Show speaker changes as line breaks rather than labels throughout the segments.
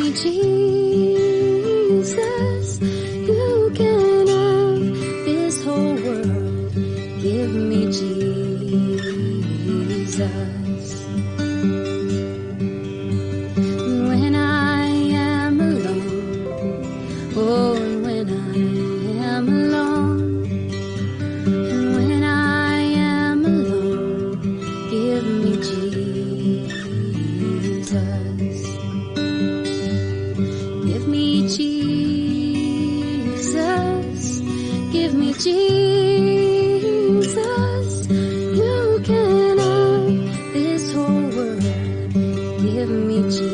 me Jesus. You can have this whole world. Give me Jesus. When I am alone, oh, and when I am alone, and when I am alone, give me Jesus. Give me Jesus. Give me Jesus. You can have this whole world. Give me Jesus.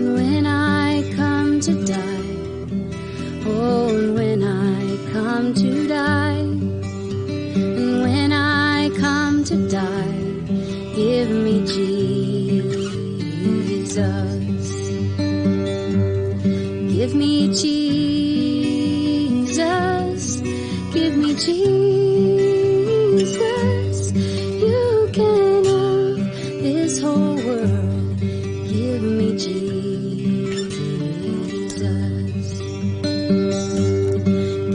When I come to die, oh, and when I come to die, and when I come to die, give me Jesus. Give me Jesus. Give me Jesus. You can have this whole world. Give me Jesus.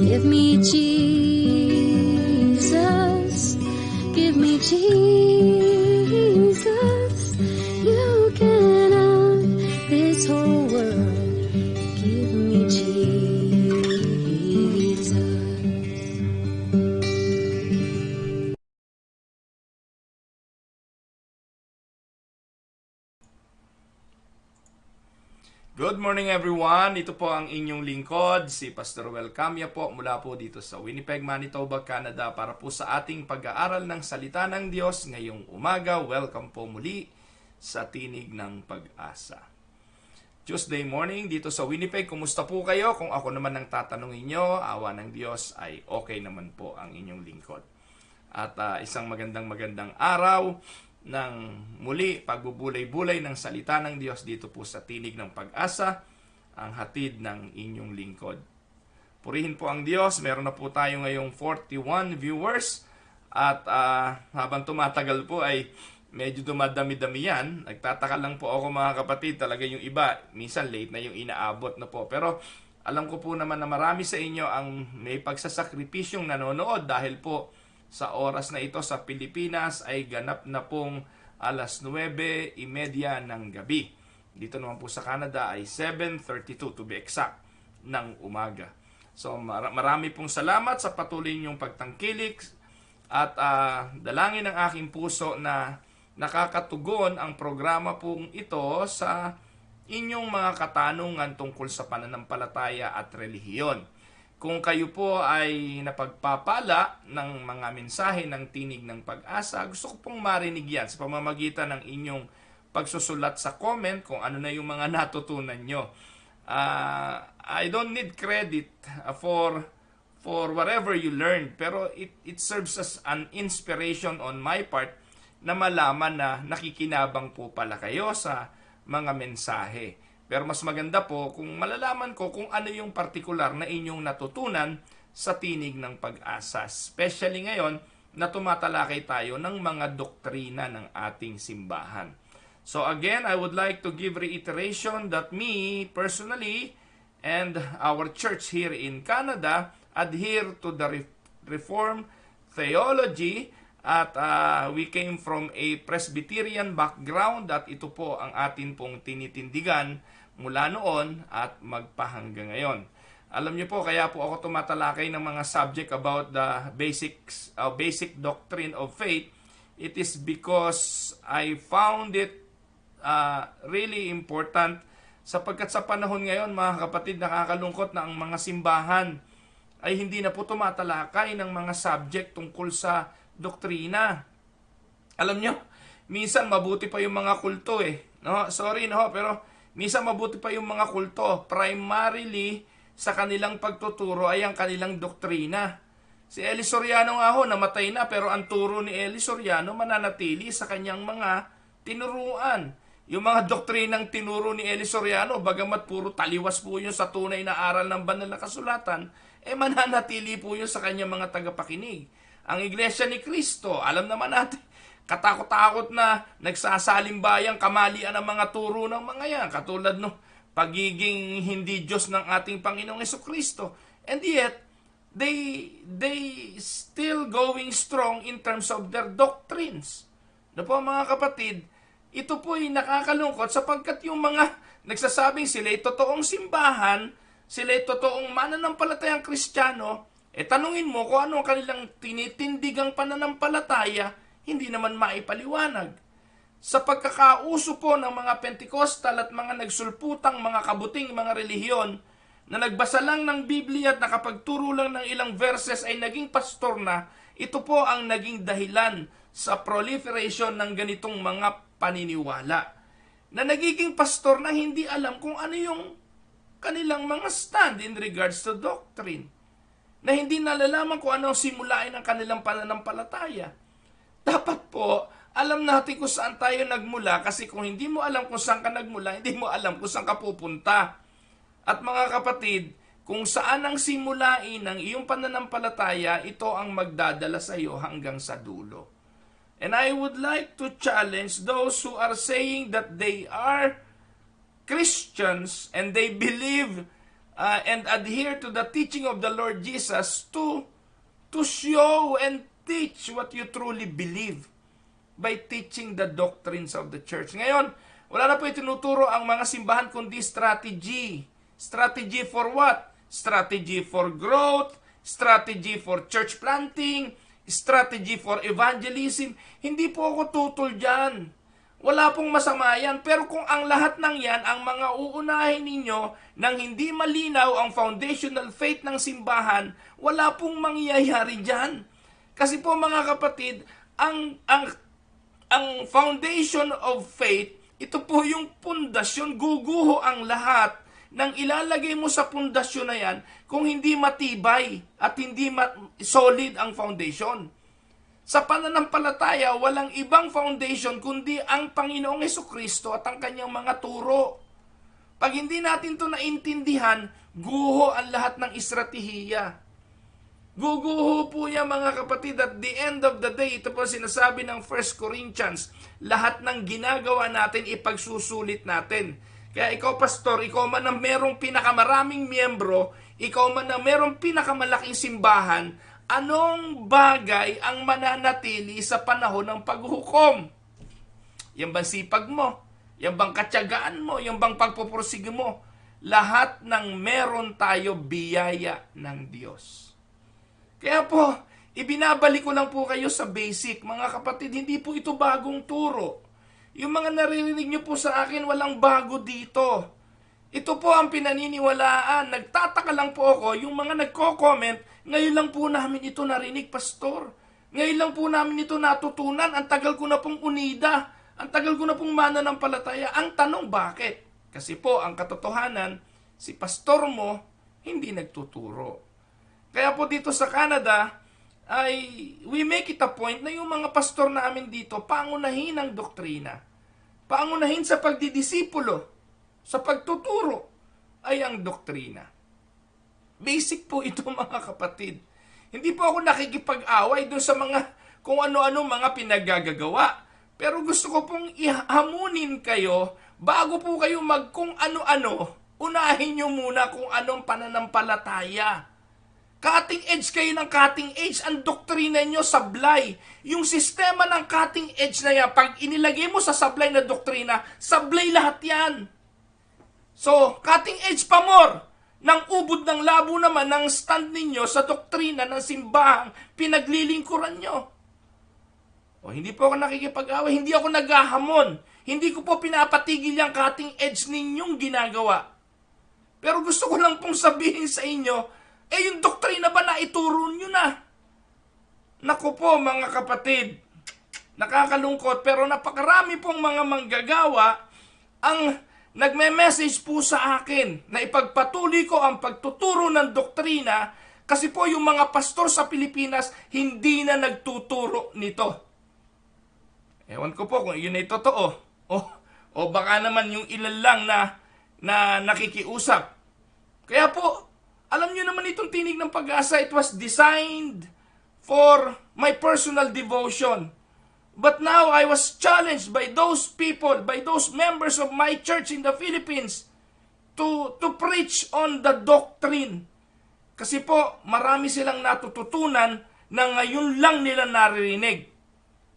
Give me Jesus. Give me Jesus. You can have this whole world. Give me Jesus.
Good morning everyone, ito po ang inyong lingkod, si Pastor Well Camia po mula po dito sa Winnipeg, Manitoba, Canada para po sa ating pag-aaral ng Salita ng Diyos ngayong umaga. Welcome po muli sa Tinig ng Pag-asa. Tuesday morning dito sa Winnipeg, kumusta po kayo? Kung ako naman ang tatanungin nyo, awa ng Diyos ay okay naman po ang inyong lingkod. At isang magandang araw ng muli pagbubulay-bulay ng salita ng Diyos dito po sa Tinig ng Pag-asa, ang hatid ng inyong lingkod. Purihin po ang Diyos, meron na po tayo ngayong 41 viewers at habang tumatagal po ay medyo dumadami-dami yan. Nagtataka lang po ako mga kapatid, talaga yung iba, minsan late na yung inaabot na po. Pero alam ko po naman na marami sa inyo ang may pagsasakripisyong nanonood dahil po sa oras na ito sa Pilipinas ay ganap na pong alas 9:30 ng gabi. Dito naman po sa Canada ay 7:32 to be exact ng umaga. So marami pong salamat sa patuloy niyong pagtangkilik at dalangin ng aking puso na nakakatugon ang programa pong ito sa inyong mga katanungan tungkol sa pananampalataya at relihiyon. Kung kayo po ay napagpapala ng mga mensahe ng Tinig ng Pag-asa, gusto ko pong marinig yan sa pamamagitan ng inyong pagsusulat sa comment kung ano na yung mga natutunan nyo. I don't need credit for whatever you learned, pero it serves as an inspiration on my part na malaman na nakikinabang po pala kayo sa mga mensahe. Pero mas maganda po kung malalaman ko kung ano yung partikular na inyong natutunan sa Tinig ng Pag-asa. Especially ngayon na tumatalakay tayo ng mga doktrina ng ating simbahan. So again, I would like to give reiteration that me personally and our church here in Canada adhere to the Reformed theology at we came from a Presbyterian background at ito po ang atin pong tinitindigan mula noon at magpahanggang ngayon. Alam niyo po, kaya po ako tumatalakay ng mga subject about the basic doctrine of faith. It is because I found it really important sapagkat sa panahon ngayon, mga kapatid, nakakalungkot na ang mga simbahan ay hindi na po tumatalakay ng mga subject tungkol sa doktrina. Alam nyo, minsan mabuti pa yung mga kulto No? Sorry, no? Pero minsan mabuti pa yung mga kulto. Primarily, sa kanilang pagtuturo ay ang kanilang doktrina. Si Eli Soriano nga namatay na, pero ang turo ni Eli Soriano mananatili sa kanyang mga tinuruan. Yung mga doktrinang tinuro ni Eli Soriano, bagamat puro taliwas po yun sa tunay na aral ng banal na kasulatan, mananatili po yun sa kanyang mga tagapakinig. Ang Iglesia ni Cristo, alam naman natin, katakot-takot na nagsasalimbayang kamalian ang mga turo ng mga yan, katulad no pagiging hindi Diyos ng ating Panginoong Jesucristo. And yet, they still going strong in terms of their doctrines. No po mga kapatid, ito po ay nakakalungkot sapagkat yung mga nagsasabing sila'y totoong simbahan, sila'y totoong mananampalatayang Kristiyano, tanungin mo kung ano ang kanilang tinitindigang pananampalataya, hindi naman maipaliwanag. Sa pagkakauso po ng mga Pentecostal at mga nagsulputang mga kabuting mga relihiyon na nagbasa lang ng Biblia at nakapagturo lang ng ilang verses ay naging pastor na, ito po ang naging dahilan sa proliferation ng ganitong mga paniniwala. Na nagiging pastor na hindi alam kung ano yung kanilang mga stand in regards to doctrine. Na hindi nalalaman kung ano ang simulain ng kanilang pananampalataya. Dapat po, alam natin kung saan tayo nagmula kasi kung hindi mo alam kung saan ka nagmula, hindi mo alam kung saan ka pupunta. At mga kapatid, kung saan ang simulain ng iyong pananampalataya, ito ang magdadala sa iyo hanggang sa dulo. And I would like to challenge those who are saying that they are Christians and they believe and adhere to the teaching of the Lord Jesus to show and teach what you truly believe by teaching the doctrines of the church. Ngayon, wala na po itinuturo ang mga simbahan kundi strategy. Strategy for what? Strategy for growth, strategy for church planting, strategy for evangelism. Hindi po ako tutol dyan. Wala pong masama yan. Pero kung ang lahat ng yan, ang mga uunahin ninyo nang hindi malinaw ang foundational faith ng simbahan, wala pong mangyayari dyan. Kasi po mga kapatid, ang foundation of faith, ito po yung pundasyon, guguho ang lahat nang ilalagay mo sa pundasyon na yan kung hindi matibay at hindi solid ang foundation. Sa pananampalataya, walang ibang foundation kundi ang Panginoong Jesucristo at ang kanyang mga turo. Pag hindi natin ito naintindihan, guho ang lahat ng estratehiya. Guguho po niya mga kapatid, at the end of the day, ito po sinasabi ng 1 Corinthians, lahat ng ginagawa natin ipagsusulit natin. Kaya ikaw pastor, ikaw man na merong pinakamaraming miyembro, ikaw man na merong pinakamalaking simbahan, anong bagay ang mananatili sa panahon ng paghuhukom? Yan bang sipag mo? Yan bang katyagaan mo? Yan bang pagpupursige mo? Lahat ng meron tayo biyaya ng Diyos. Kaya po, ibinabalik ko lang po kayo sa basic. Mga kapatid, hindi po ito bagong turo. Yung mga naririnig nyo po sa akin, walang bago dito. Ito po ang pinaniniwalaan. Nagtataka lang po ako, yung mga nagko-comment, ngayon lang po namin ito narinig, pastor. Ngayon lang po namin ito natutunan. Ang tagal ko na pong unida. Ang tagal ko na pong mananampalataya. Ang tanong, bakit? Kasi po, ang katotohanan, si pastor mo, hindi nagtuturo. Kaya po dito sa Canada, we make it a point na yung mga pastor namin dito, pangunahin ang doktrina. Pangunahin sa pagdidisipulo, sa pagtuturo, ay ang doktrina. Basic po ito mga kapatid. Hindi po ako nakikipag-away doon sa mga kung ano-ano mga pinaggagawa. Pero gusto ko pong ihamunin kayo, bago po kayo kung ano-ano, unahin nyo muna kung anong pananampalataya. Cutting edge kayo ng cutting edge. Ang doktrina nyo, sablay. Yung sistema ng cutting edge na yan, pag inilagay mo sa sablay na doktrina, sablay lahat yan. So, cutting edge pa more. Nang ubod ng labo naman ng stand ninyo sa doktrina ng simbahang pinaglilingkuran nyo. O, hindi po ako nakikipag-away, hindi ako naghahamon. Hindi ko po pinapatigil yung cutting edge ninyong ginagawa. Pero gusto ko lang pong sabihin sa inyo, yung doktrina ba na ituro nyo na? Naku po mga kapatid, nakakalungkot pero napakarami pong mga manggagawa ang nagme-message po sa akin na ipagpatuloy ko ang pagtuturo ng doktrina kasi po yung mga pastor sa Pilipinas hindi na nagtuturo nito. Ewan ko po kung yun ay totoo. O baka naman yung ilan lang na nakikiusap. Kaya po, alam nyo naman itong Tinig ng Pag-asa, it was designed for my personal devotion. But now I was challenged by those people, by those members of my church in the Philippines to preach on the doctrine. Kasi po, marami silang natututunan na ngayon lang nila naririnig.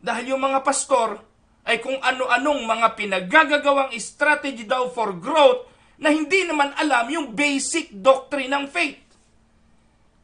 Dahil yung mga pastor ay kung ano-anong mga pinaggagawang strategy daw for growth na hindi naman alam yung basic doctrine ng faith.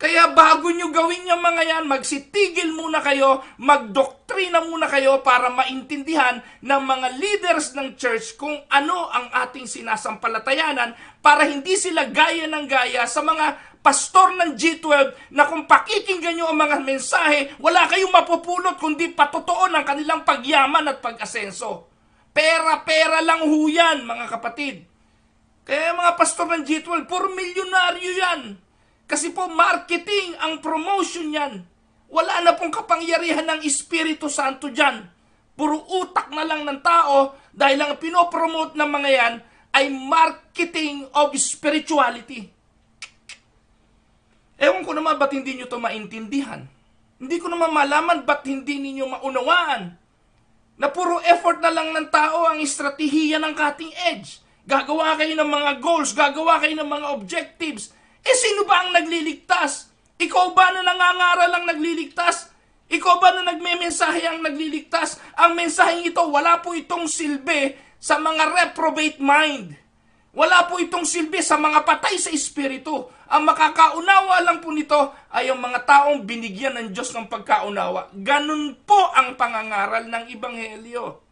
Kaya bago nyo gawin yung mga yan, magsitigil muna kayo, magdoktrina muna kayo para maintindihan ng mga leaders ng church kung ano ang ating sinasampalatayanan para hindi sila gaya ng gaya sa mga pastor ng G12 na kung pakikinggan nyo ang mga mensahe, wala kayong mapupulot kundi patotoo ng kanilang pagyaman at pag-asenso. Pera-pera lang huyan, mga kapatid. Kaya mga pastor ng G12, puro milyonaryo yan. Kasi po marketing ang promotion yan. Wala na pong kapangyarihan ng Espiritu Santo dyan. Puro utak na lang ng tao dahil ang pinopromote ng mga yan ay marketing of spirituality. Ewan ko naman ba't hindi nyo ito maintindihan. Hindi ko naman malaman ba't hindi ninyo maunawaan na puro effort na lang ng tao ang estratehiya ng cutting edge. Gagawa kayo ng mga goals, gagawa kayo ng mga objectives. Sino ba ang nagliligtas? Ikaw ba na nangangaral ang nagliligtas? Ikaw ba na nagmemensahe ang nagliligtas? Ang mensaheng ito, wala po itong silbi sa mga reprobate mind. Wala po itong silbi sa mga patay sa espiritu. Ang makakaunawa lang po nito ay ang mga taong binigyan ng Diyos ng pagkaunawa. Ganun po ang pangangaral ng Ebanghelyo.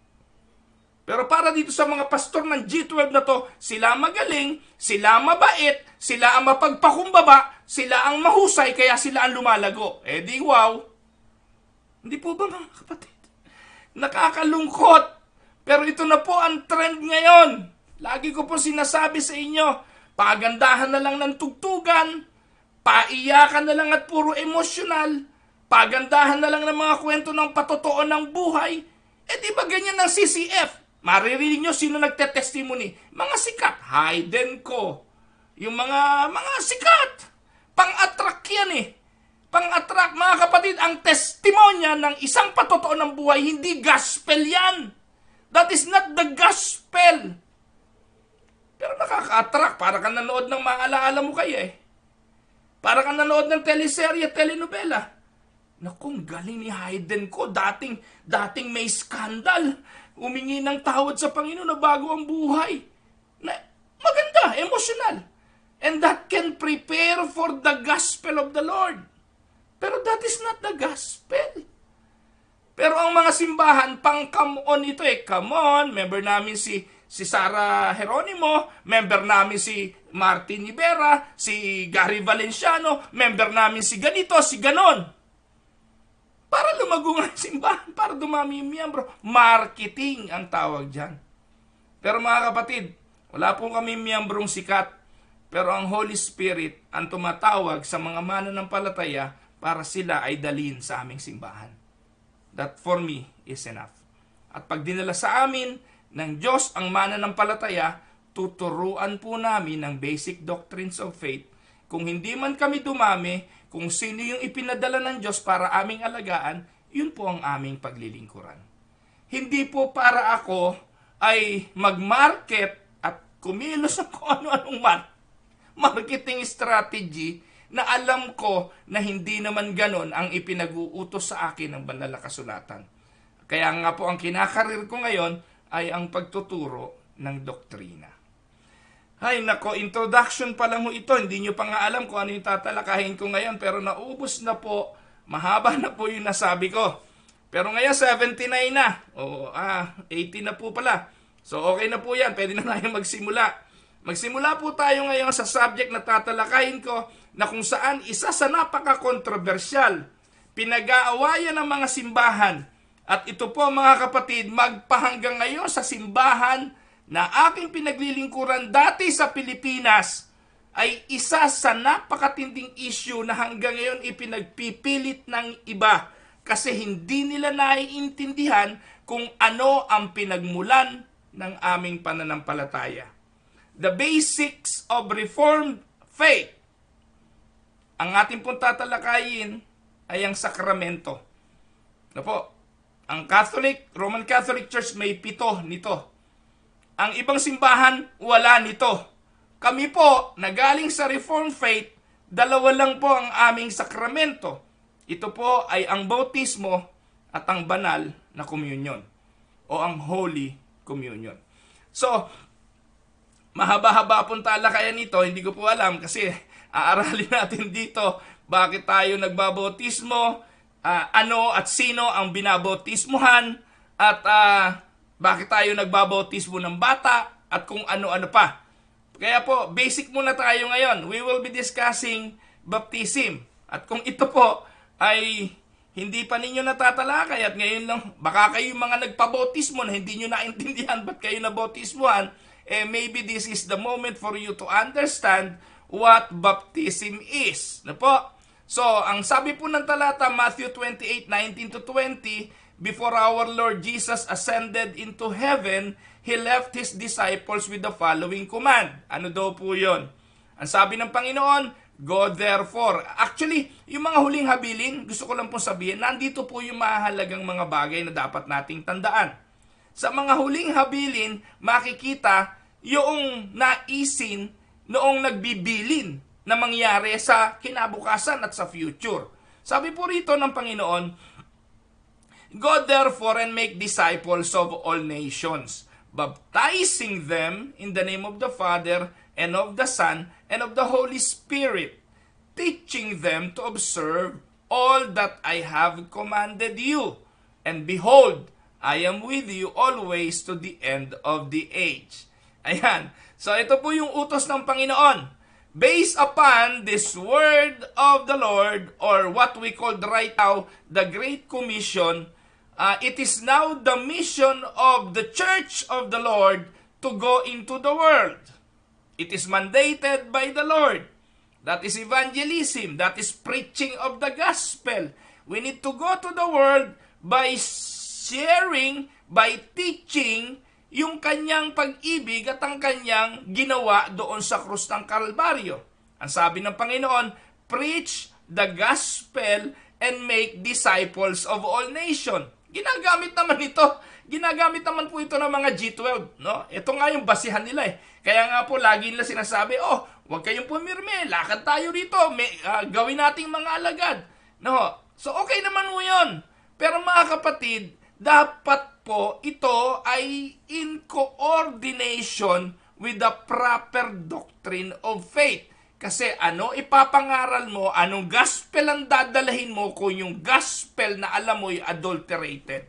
Pero para dito sa mga pastor ng G12 na to, sila magaling, sila mabait, sila ang mapagpakumbaba, sila ang mahusay, kaya sila ang lumalago. Di wow. Hindi po ba mga kapatid? Nakakalungkot. Pero ito na po ang trend ngayon. Lagi ko po sinasabi sa inyo, pagandahan na lang ng tugtugan, paiyakan na lang at puro emosyonal, pagandahan na lang ng mga kwento ng patotoo ng buhay. Di ba ganyan ng CCF? Maririnig nyo sino nagte-testimony. Mga sikat, Hayden ko. Yung mga sikat. Pang-attract yan Pang-attract, mga kapatid, ang testimonya ng isang patotoo ng buhay, hindi gospel yan. That is not the gospel. Pero nakaka-attract. Para kang nanood ng maalaala mo kayo Para kang nanood ng teleserye, telenovela. Naku, galing ni Hayden ko. Dating may skandal. Humingi ng tawad sa Panginoon na bago ang buhay. Maganda, emotional. And that can prepare for the gospel of the Lord. Pero that is not the gospel. Pero ang mga simbahan, pang-come on ito Come on, member namin si Sara Geronimo, member namin si Martin Ibera, si Gary Valenciano, member namin si ganito, si ganon. Para lumago nga ang simbahan, para dumami yung miyembro. Marketing ang tawag dyan. Pero mga kapatid, wala po kami miyembrong sikat. Pero ang Holy Spirit ang tumatawag sa mga mananampalataya para sila ay dalhin sa aming simbahan. That for me is enough. At pag dinala sa amin ng Diyos ang mananampalataya, tuturuan po namin ng basic doctrines of faith. Kung hindi man kami dumami, kung sino yung ipinadala ng Diyos para aming alagaan, yun po ang aming paglilingkuran. Hindi po para ako ay mag-market at kumilos ng kung ano-anong marketing strategy na alam ko na hindi naman ganon ang ipinag-uutos sa akin ng banal na kasulatan. Kaya nga po ang kinakarir ko ngayon ay ang pagtuturo ng doktrina. Ay nako, introduction pa lang ho ito. Hindi nyo pa nga alam kung ano yung tatalakahin ko ngayon. Pero naubos na po. Mahaba na po yung nasabi ko. Pero ngayon 79 na. 80 na po pala. So okay na po yan. Pwede na tayo magsimula. Magsimula po tayo ngayon sa subject na tatalakayin ko na kung saan isa sa napaka-kontrobersyal, pinag-aawayan ng mga simbahan. At ito po mga kapatid, magpahanggang ngayon sa simbahan na aking pinaglilingkuran dati sa Pilipinas ay isa sa napakatinding issue na hanggang ngayon ipinagpipilit ng iba kasi hindi nila naiintindihan kung ano ang pinagmulan ng aming pananampalataya. The basics of Reformed faith. Ang ating pong tatalakayin ay ang sakramento. Ano po? Ang Roman Catholic Church may 7 nito. Ang ibang simbahan, wala nito. Kami po, nagaling sa Reformed faith, 2 lang po ang aming sakramento. Ito po ay ang bautismo at ang banal na communion o ang Holy Communion. So, mahaba-haba pong talakayan nito, hindi ko po alam kasi aaralin natin dito bakit tayo nagbabautismo, ano at sino ang binabautismuhan, at bakit tayo nagbabautismo ng bata, at kung ano-ano pa. Kaya po, basic muna tayo ngayon. We will be discussing baptism. At kung ito po ay hindi pa ninyo natatalakay at ngayon lang, baka kayo mga nagpabautismo na hindi nyo naintindihan ba't kayo nabautismuhan, maybe this is the moment for you to understand what baptism is. Na po? So, ang sabi po ng talata, Matthew 28:19-20, before our Lord Jesus ascended into heaven, He left His disciples with the following command. Ano daw po yun? Ang sabi ng Panginoon, go therefore. Actually, yung mga huling habilin, gusto ko lang pong sabihin, nandito po yung mahalagang mga bagay na dapat nating tandaan. Sa mga huling habilin, makikita yung naisin noong nagbibilin na mangyari sa kinabukasan at sa future. Sabi po rito ng Panginoon, go therefore and make disciples of all nations, baptizing them in the name of the Father and of the Son and of the Holy Spirit, teaching them to observe all that I have commanded you. And behold, I am with you always to the end of the age. Ayan. So ito po yung utos ng Panginoon. Based upon this word of the Lord, or what we call right now the Great Commission, it is now the mission of the Church of the Lord to go into the world. It is mandated by the Lord. That is evangelism. That is preaching of the gospel. We need to go to the world by sharing, by teaching yung kanyang pag-ibig at ang kanyang ginawa doon sa krus ng Kalbaryo. Ang sabi ng Panginoon, preach the gospel and make disciples of all nations. Ginagamit naman po ito ng mga G12, no? Ito nga yung basihan nila eh. Kaya nga po lagi nila sinasabi, huwag kayong pumirme, lakad tayo rito, gawin nating mga alagad. No? So okay naman po 'yon. Pero mga kapatid, dapat po ito ay in coordination with the proper doctrine of faith. Kasi ano ipapangaral mo, anong gospel ang dadalahin mo kung yung gospel na alam mo ay adulterated?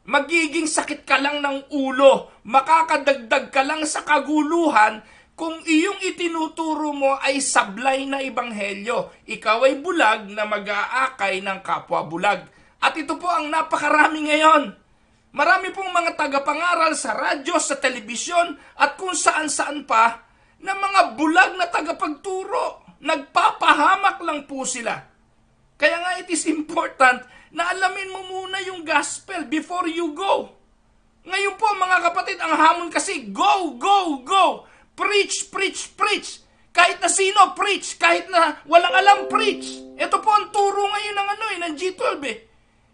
Magiging sakit ka lang ng ulo, makakadagdag ka lang sa kaguluhan kung iyong itinuturo mo ay sablay na ebanghelyo. Ikaw ay bulag na mag-aakay ng kapwa bulag. At ito po ang napakarami ngayon. Marami pong mga tagapangaral sa radyo, sa telebisyon, at kung saan-saan pa, na mga bulag na tagapagturo. Nagpapahamak lang po sila. Kaya nga it is important na alamin mo muna yung gospel before you go. Ngayon po mga kapatid, ang hamon kasi, go, go, go. Preach, preach, preach. Kahit na sino, preach. Kahit na walang alam, preach. Ito po ang turo ngayon ng G12 eh.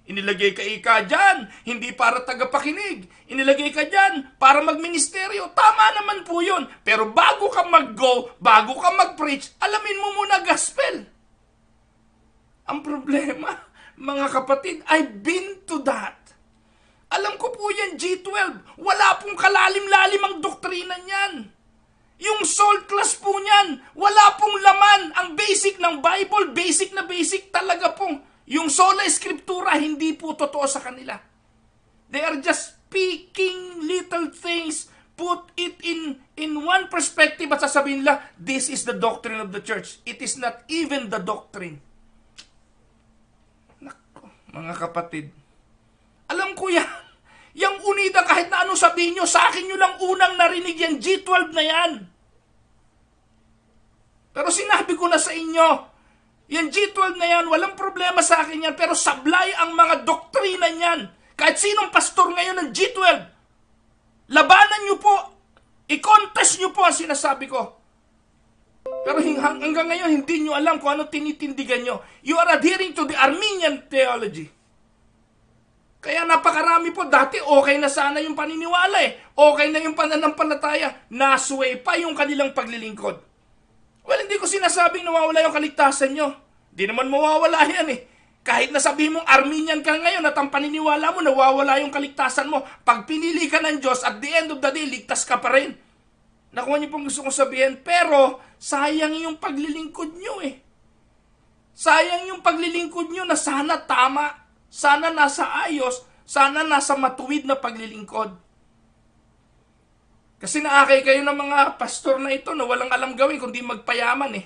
Inilagay ka ika dyan, hindi para tagapakinig. Inilagay ka dyan para magministeryo. Tama naman po yun. Pero bago ka mag-go, bago ka mag-preach, alamin mo muna gospel. Ang problema, mga kapatid, I've been to that. Alam ko po yan, G12. Wala pong kalalim-lalim ang doktrina niyan. Yung soul class po niyan, wala pong laman. Ang basic ng Bible, basic na basic talaga pong. Yung sola eskriptura, hindi po totoo sa kanila. They are just speaking little things put it in one perspective at sasabihin nila, this is the doctrine of the church. It is not even the doctrine. Nako, mga kapatid, alam ko yan. Yang UNIDA, kahit na anong sabihin nyo, sa akin nyo lang unang narinig yan, G12 na yan. Pero sinabi ko na sa inyo, yan G12 na yan, walang problema sa akin yan, pero sablay ang mga doktrina niyan. Kahit sinong pastor ngayon ng G12, labanan nyo po, i-contest nyo po ang sinasabi ko. Pero hanggang ngayon, hindi nyo alam kung ano tinitindigan nyo. You are adhering to the Arminian theology. Kaya napakarami po, dati okay na sana yung paniniwala eh. Okay na yung pananampalataya. Nasway pa yung kanilang paglilingkod. Well, hindi ko sinasabing nawawala yung kaligtasan nyo. Di naman mawawala yan eh. Kahit nasabihin mong Arminian ka ngayon at ang paniniwala mo, nawawala yung kaligtasan mo. Pag pinili ka ng Diyos, at the end of the day, ligtas ka pa rin. Nakuha niyo pong gusto kong sabihin, pero sayang yung paglilingkod nyo eh. Sayang yung paglilingkod nyo na sana tama. Sana nasa ayos, sana nasa matuwid na paglilingkod. Kasi naakay kayo ng mga pastor na ito na walang alam gawin kundi magpayaman eh.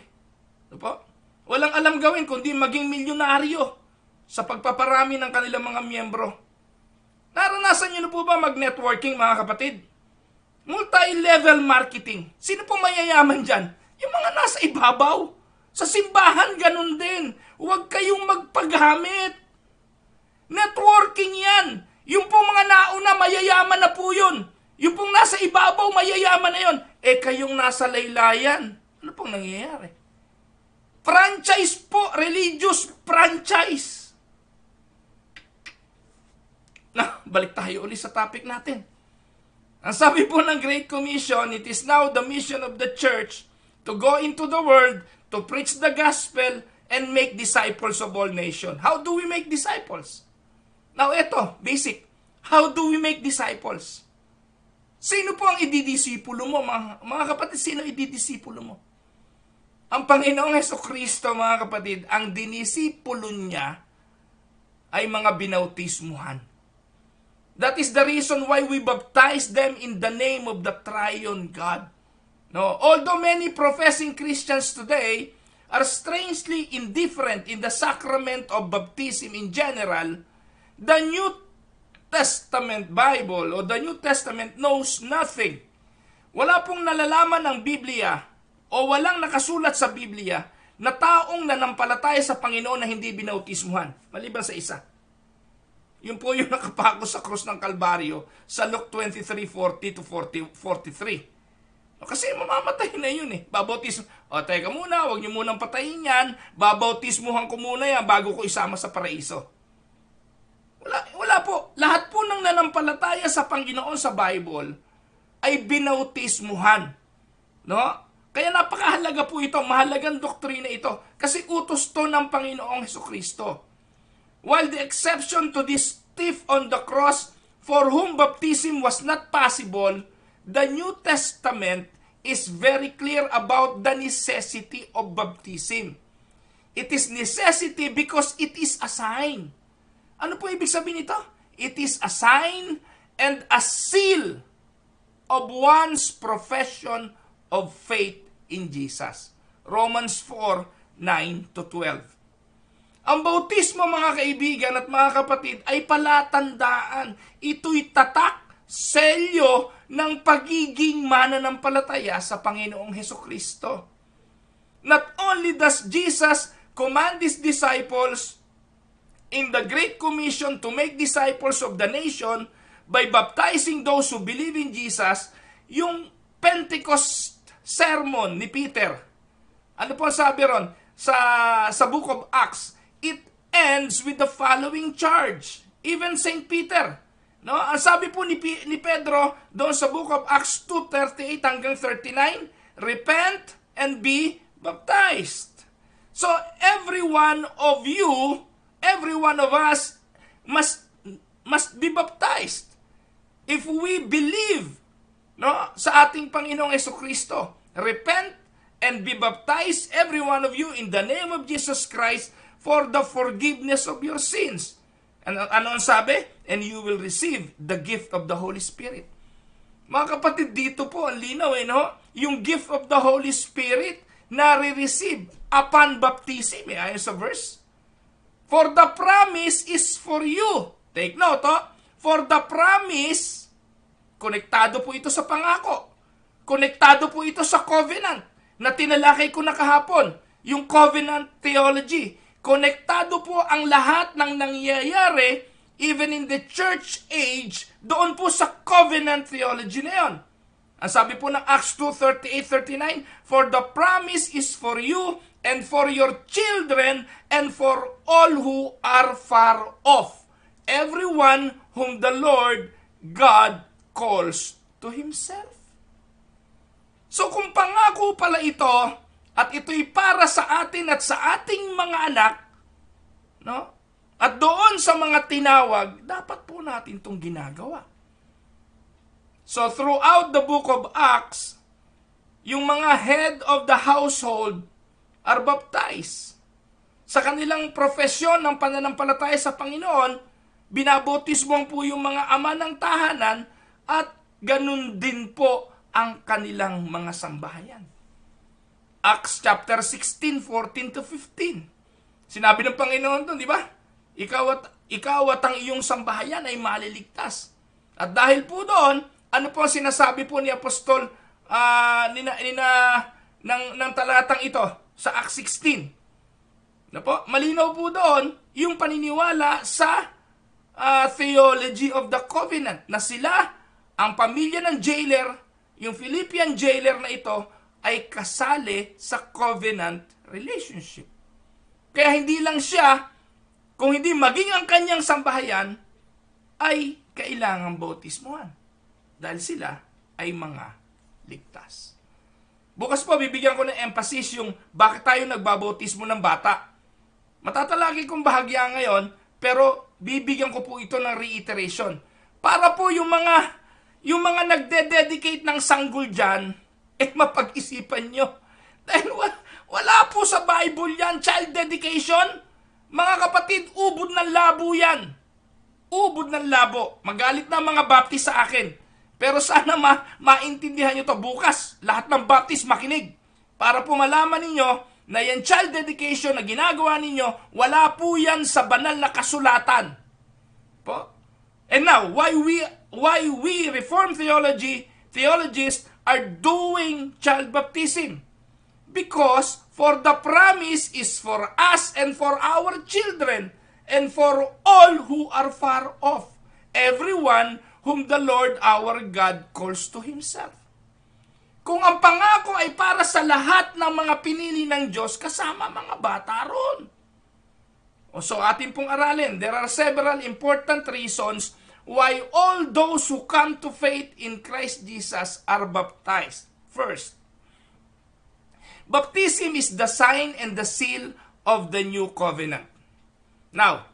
Ano po? Walang alam gawin kundi maging milyonaryo sa pagpaparami ng kanilang mga miyembro. Naranasan niyo na po ba mag-networking mga kapatid? Multi-level marketing. Sino po mayayaman dyan? Yung mga nasa ibabaw. Sa simbahan ganun din. Huwag kayong magpaghamit. Networking yan. Yung pong mga nauna, mayayaman na po yun. Yung pong nasa ibabaw, mayayaman na yun. Eh, kayong nasa laylayan. Ano pong nangyayari? Franchise po. Religious franchise. Balik tayo ulit sa topic natin. Ang sabi po ng Great Commission, it is now the mission of the church to go into the world, to preach the gospel, and make disciples of all nations. How do we make disciples? Now, ito, basic. How do we make disciples? Sino po ang ididisipulo mo, mga kapatid? Sino ididisipulo mo? Ang Panginoong Hesukristo, mga kapatid, ang dinisipulo niya ay mga binautismuhan. That is the reason why we baptize them in the name of the Triune God. No, although many professing Christians today are strangely indifferent in the sacrament of baptism in general, the New Testament Bible o the New Testament knows nothing. Wala pong nalalaman ng Biblia o walang nakasulat sa Biblia na taong nanampalataya sa Panginoon na hindi binautismuhan. Maliban sa isa. Yun po yung nakapako sa krus ng Kalbaryo sa Luke 23:40 to 43. Kasi mamamatay na yun eh. Babautismo. O teka muna, huwag niyo munang patayin yan. Babautismuhan ko muna yan bago ko isama sa paraiso. Wala po. Lahat po ng nanampalataya sa Panginoon sa Bible ay binautismuhan. No? Kaya napakahalaga po ito. Mahalagang doktrina ito. Kasi utos to ng Panginoong Hesukristo. While the exception to this thief on the cross for whom baptism was not possible, the New Testament is very clear about the necessity of baptism. It is necessity because it is a sign. Ano po ibig sabihin nito? It is a sign and a seal of one's profession of faith in Jesus. Romans 4:9 to 12. Ang bautismo, mga kaibigan at mga kapatid, ay palatandaan. Ito'y tatak, selyo ng pagiging mananampalataya sa Panginoong Hesukristo. Not only does Jesus command His disciples in the Great Commission to make disciples of the nation by baptizing those who believe in Jesus, yung Pentecost sermon ni Peter. Ano po sabi ron? Sa Book of Acts, it ends with the following charge. Even St. Peter. No? Ang sabi po ni Pedro doon sa Book of Acts 2:38 hanggang 39, repent and be baptized. So every one of you, every one of us must be baptized. If we believe, no, sa ating Panginoong Hesukristo, repent and be baptized, every one of you, in the name of Jesus Christ, for the forgiveness of your sins. Ano ang sabi? And you will receive the gift of the Holy Spirit. Mga kapatid, dito po ang linaw no? Yung gift of the Holy Spirit nare-receive upon baptism, ayon sa verse. For the promise is for you. Take note, for the promise, konektado po ito sa pangako. Konektado po ito sa covenant na tinalakay ko na kahapon, yung covenant theology. Konektado po ang lahat ng nangyayari, even in the church age, doon po sa covenant theology na yon. Ang sabi po ng Acts 2:38-39, for the promise is for you and for your children and for all who are far off, everyone whom the Lord God calls to Himself. So kung pangako pala ito, at ito'y para sa atin at sa ating mga anak, no? At doon sa mga tinawag, dapat po natin itong ginagawa. So throughout the book of Acts, yung mga head of the household are baptized. Sa kanilang profesyon ng pananampalataya sa Panginoon, binabotismong po yung mga ama ng tahanan at ganun din po ang kanilang mga sambahayan. Acts chapter 16, 14-15. Sinabi ng Panginoon doon, di ba? Ikaw at ang iyong sambahayan ay maliligtas. At dahil po doon, ano po ang sinasabi po ni Apostol ng talatang ito sa Acts 16? Ano po? Malinaw po doon yung paniniwala sa theology of the covenant na sila, ang pamilya ng jailer, yung Philippian jailer na ito, ay kasali sa covenant relationship. Kaya hindi lang siya, kung hindi maging ang kanyang sambahayan, ay kailangang bautismuhan. Dahil sila ay mga ligtas. Bukas po, bibigyan ko ng emphasis yung bakit tayo nagbabautismo ng bata. Matatalaki kong bahagya ngayon, pero bibigyan ko po ito ng reiteration. Para po yung mga nagde-dedicate ng sanggol dyan, mapag-isipan nyo. Dahil wala po sa Bible yan, child dedication. Mga kapatid, ubod ng labo yan. Ubod ng labo. Magalit na mga baptist sa akin. Pero sana maintindihan nyo to bukas. Lahat ng baptist makinig. Para po malaman ninyo na yan child dedication na ginagawa ninyo, wala po yan sa banal na kasulatan. Po? And now, why we Reformed theologists are doing child baptism? Because for the promise is for us and for our children and for all who are far off, everyone whom the Lord our God calls to Himself. Kung ang pangako ay para sa lahat ng mga pinili ng Diyos, kasama mga bata ron. So atin pong aralin, there are several important reasons why all those who come to faith in Christ Jesus are baptized. First, baptism is the sign and the seal of the new covenant. Now,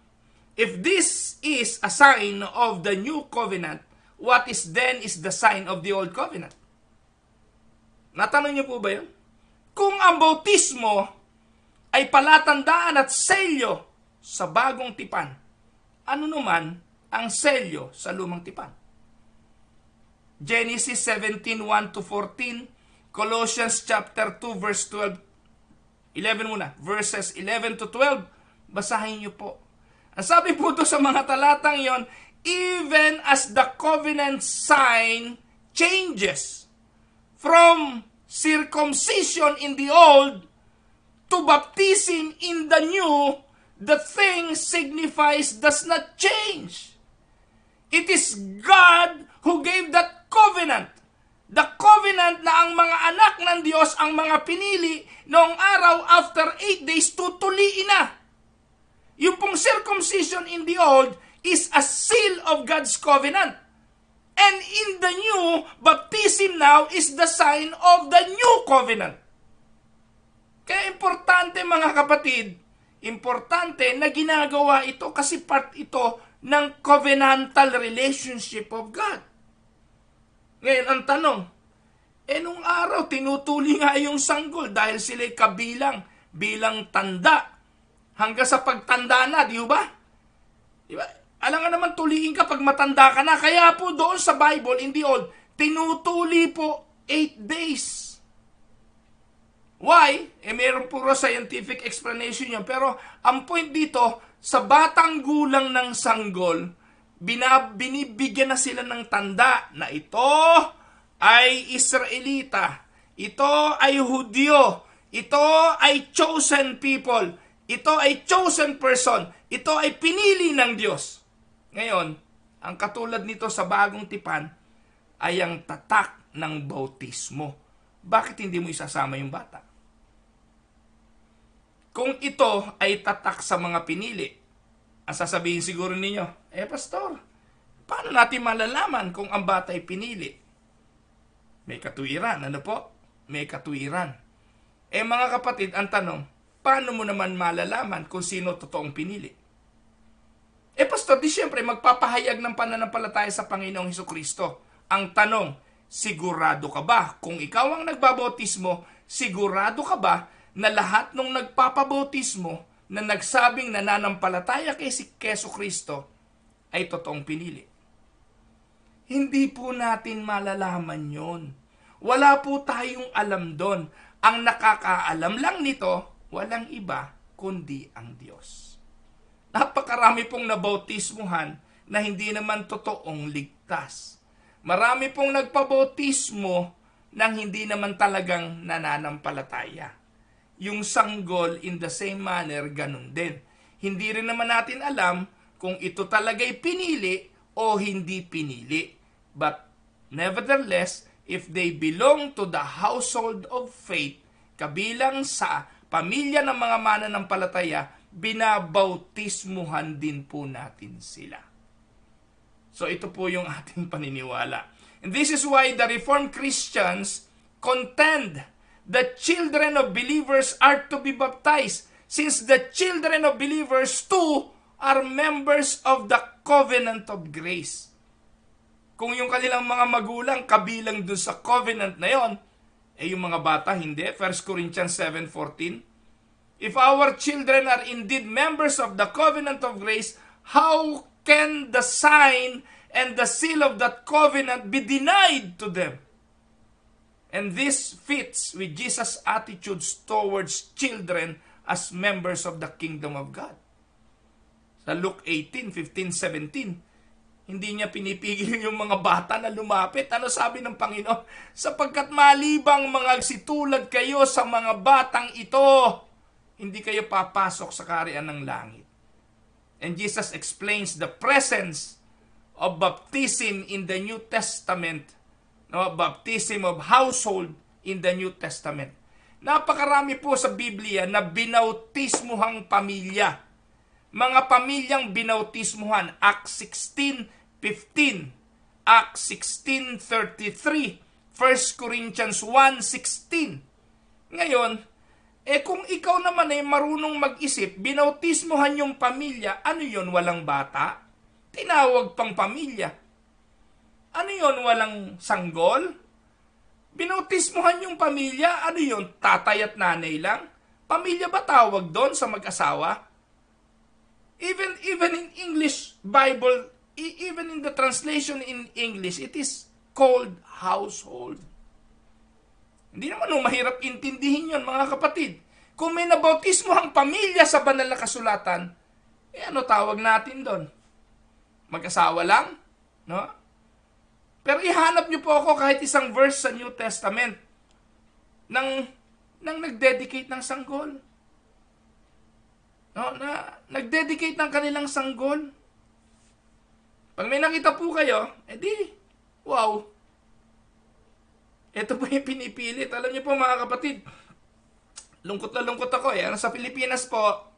if this is a sign of the new covenant, what is then is the sign of the old covenant? Natanong niyo po ba yun? Kung ang bautismo ay palatandaan at selyo sa bagong tipan, ano naman ang selyo sa lumang tipan? Genesis 17:1-14, Colossians chapter 2 verse 12, 11 muna, verses 11-12, basahin niyo po. Ang sabi po doon sa mga talatang yon, even as the covenant sign changes from circumcision in the old to baptism in the new, the thing signifies does not change. It is God who gave that covenant. The covenant na ang mga anak ng Diyos, ang mga pinili, noong araw after 8 days, tutuliin na. Yung pong circumcision in the old is a seal of God's covenant. And in the new, baptism now is the sign of the new covenant. Kaya importante mga kapatid, importante na ginagawa ito kasi part ito ng covenantal relationship of God. Ngayon, ang tanong, nung araw, tinutuli nga yung sanggol dahil sila'y bilang tanda. Hanggang sa pagtanda na, di ba? Di ba? Alam nga naman, tuliin ka pag matanda ka na. Kaya po doon sa Bible, in the Old, Tinutuli po 8 days. Why? Mayroon puro scientific explanation yun. Pero ang point dito, sa batang gulang ng sanggol, binibigyan na sila ng tanda na ito ay Israelita, ito ay Hudyo, ito ay chosen people, ito ay chosen person, ito ay pinili ng Diyos. Ngayon, ang katulad nito sa bagong tipan ay ang tatak ng bautismo. Bakit hindi mo isasama yung bata? Kung ito ay tatak sa mga pinili, ang sasabihin siguro ninyo, pastor, paano natin malalaman kung ang bata ay pinili? May katuwiran, ano po? May katuwiran. Mga kapatid, ang tanong, paano mo naman malalaman kung sino totoong pinili? Pastor, di siyempre magpapahayag ng pananampalataya sa Panginoong Hesukristo. Ang tanong, sigurado ka ba? Kung ikaw ang nagbabautismo, sigurado ka ba na lahat ng nagpapabautismo na nagsabing nananampalataya kay Hesukristo ay totoong pinili? Hindi po natin malalaman yon. Wala po tayong alam doon. Ang nakakaalam lang nito, walang iba kundi ang Diyos. Napakarami pong nabautismuhan na hindi naman totoong ligtas. Marami pong nagpabautismo nang hindi naman talagang nananampalataya. Yung sanggol, in the same manner, ganun din. Hindi rin naman natin alam kung ito talaga'y pinili o hindi pinili. But nevertheless, if they belong to the household of faith, kabilang sa pamilya ng mga mananampalataya, binabautismuhan din po natin sila. So ito po yung ating paniniwala. And this is why the Reformed Christians contend the children of believers are to be baptized, since the children of believers too are members of the covenant of grace. Kung yung kanilang mga magulang kabilang dun sa covenant na yon, yung mga bata hindi. 1 Corinthians 7:14. If our children are indeed members of the covenant of grace, how can the sign and the seal of that covenant be denied to them? And this fits with Jesus' attitudes towards children as members of the kingdom of God. Sa Luke 18:15, 17, hindi niya pinipigil yung mga bata na lumapit. Ano sabi ng Panginoon? Sapagkat malibang mga situlad kayo sa mga batang ito, hindi kayo papasok sa kaharian ng langit. And Jesus explains the presence of baptism in the New Testament, baptism of household in the New Testament. Napakarami po sa Biblia na binautismuhang pamilya. Mga pamilyang binautismuhan. Acts 16:15, Acts 16:33, 1 Corinthians 1:16. Ngayon, kung ikaw naman ay marunong mag-isip, binautismuhan yung pamilya, ano yon, walang bata? Tinawag pang pamilya. Ano yon, walang sanggol? Binautismuhan yung pamilya, ano yon, tatay at nanay lang? Pamilya ba tawag doon sa mag-asawa? Even in English Bible, even in the translation in English, it is called household. Hindi naman mahirap intindihin yon, mga kapatid. Kung may nabautismuhang pamilya sa banal na kasulatan, ano tawag natin doon? Mag-asawa lang? No? Pero ihanap niyo po ako kahit isang verse sa New Testament nang nag-dedicate ng sanggol. No, nag-dedicate ng kanilang sanggol. Pag may nakita po kayo, wow. Ito po yung pinipilit. Alam niyo po, mga kapatid, lungkot na lungkot ako. Sa Pilipinas po,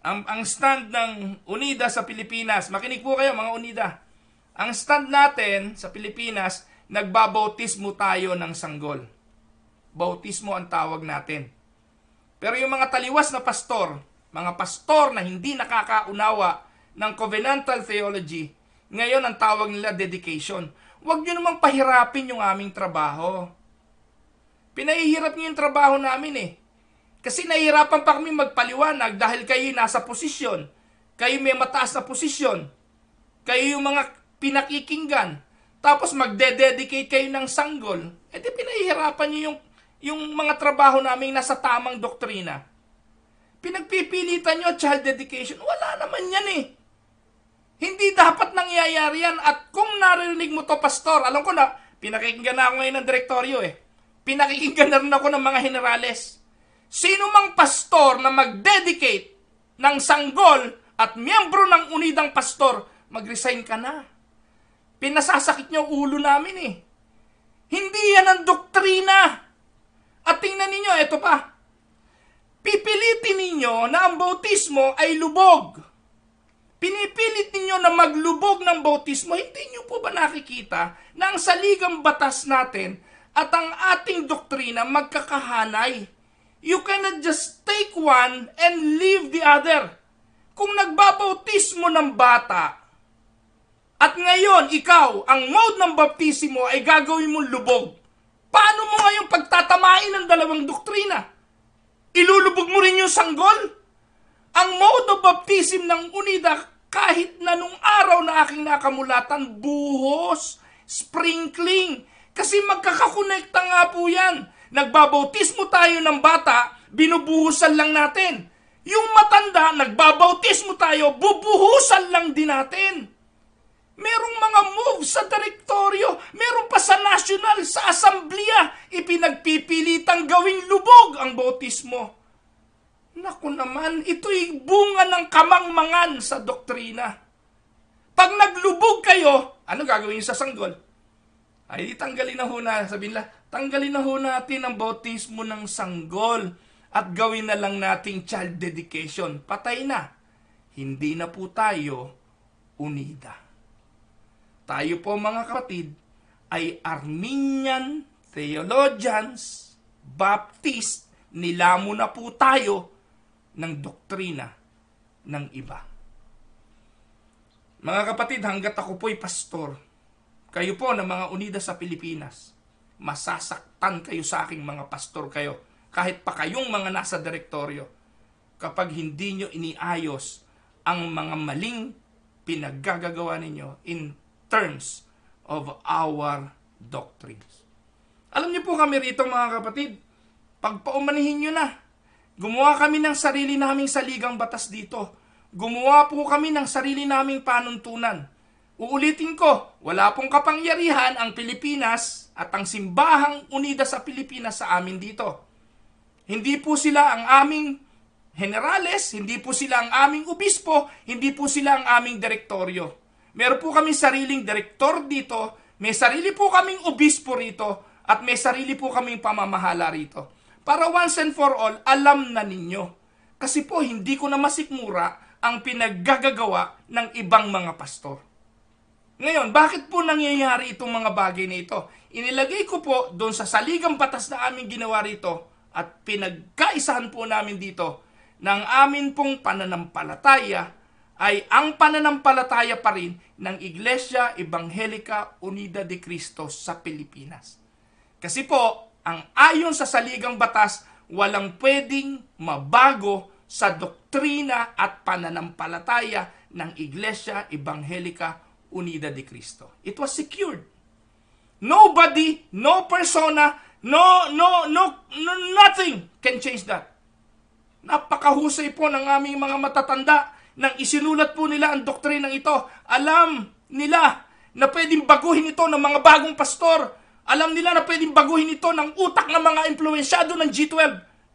ang stand ng UNIDA sa Pilipinas, makinig po kayo mga UNIDA, ang stand natin sa Pilipinas, nagbabautismo tayo ng sanggol. Bautismo ang tawag natin. Pero yung mga taliwas na pastor, mga pastor na hindi nakakaunawa ng covenantal theology, ngayon ang tawag nila dedication. Huwag nyo namang pahirapin yung aming trabaho. Pinahihirap nyo yung trabaho namin Kasi nahihirapan pa kami magpaliwanag dahil kayo nasa posisyon. Kayo may mataas na posisyon. Kayo yung mga pinakikinggan. tapos magde-dedicate kayo ng sanggol, di pinahihirapan nyo yung mga trabaho namin nasa tamang doktrina. Pinagpipilitan nyo child dedication. Wala naman yan eh. Hindi dapat nangyayari yan. At kung narinig mo to, pastor, alam ko na, pinakikinggan na ako ngayon ng direktoryo eh. Pinakikinggan na rin ako ng mga generales. Sino mang pastor na mag-dedicate ng sanggol at miyembro ng unidang pastor, mag-resign ka na. Pinasasakit niyo ulo namin eh. Hindi yan ang doktrina. At tingnan ninyo, eto pa. Pipilitin ninyo na ang bautismo ay lubog. Pinipilit ninyo na maglubog ng bautismo. Hindi nyo po ba nakikita na ang saligang batas natin at ang ating doktrina magkakahanay? You cannot just take one and leave the other. Kung nagbabautismo ng bata, at ngayon ikaw, ang mode ng baptismo ay gagawin mong lubog, paano mo ngayon pagtatamain ng dalawang doktrina? Ilulubog mo rin yung sanggol? Ang mode of baptism ng unida, kahit na nung araw na aking nakamulatan, buhos, sprinkling, kasi magkakakonekta nga po yan. Nagbabautismo tayo ng bata, binubuhusan lang natin. Yung matanda, nagbabautismo tayo, bubuhusan lang din natin. Merong mga moves sa direktoryo, meron pa sa national, sa asamblea, ipinagpipilitang gawing lubog ang bautismo. Naku naman, ito'y bunga ng kamangmangan sa doktrina. Pag naglubog kayo, ano gagawin sa sanggol? Ay, tanggalin na ho na, sabihin nila, tanggalin na ho natin ang bautismo ng sanggol at gawin na lang nating child dedication. Patay na. Hindi na po tayo unida. Tayo po mga kapatid ay Arminian, Theologians, Baptist, nilamo na po tayo ng doktrina ng iba. Mga kapatid, hanggat ako po'y pastor, kayo po na mga unida sa Pilipinas, masasaktan kayo sa aking mga pastor kayo, kahit pa kayong mga nasa direktoryo, kapag hindi nyo iniayos ang mga maling pinaggagawa ninyo in terms of our doctrines. Alam niyo po kami rito mga kapatid, pagpaumanihin nyo na, gumawa kami ng sarili naming saligang batas dito. Gumawa po kami ng sarili naming panuntunan. Uulitin ko, wala pong kapangyarihan ang Pilipinas at ang Simbahang Unida sa Pilipinas sa amin dito. Hindi po sila ang aming generales, hindi po sila ang aming obispo, hindi po sila ang aming direktoryo. Meron po kami sariling direktor dito, may sarili po kaming obispo rito, at may sarili po kaming pamamahala rito. Para once and for all, alam na ninyo. Kasi po, hindi ko na masikmura ang pinaggagawa ng ibang mga pastor. Ngayon, bakit po nangyayari itong mga bagay na ito? Inilagay ko po doon sa saligang batas na aming ginawa rito at pinagkaisahan po namin dito ng amin pong pananampalataya ay ang pananampalataya pa rin ng Iglesia Evangelica Unida de Cristo sa Pilipinas. Kasi po, ang ayon sa saligang batas, walang pwedeng mabago sa doktrina at pananampalataya ng Iglesia Evangelica Unida de Cristo. It was secured. Nobody, no persona, nothing can change that. Napakahusay po ng aming mga matatanda nang isinulat po nila ang doktrinang ito. Alam nila na pwedeng baguhin ito ng mga bagong pastor. Alam nila na pwedeng baguhin ito ng utak ng mga impluensyado ng G12.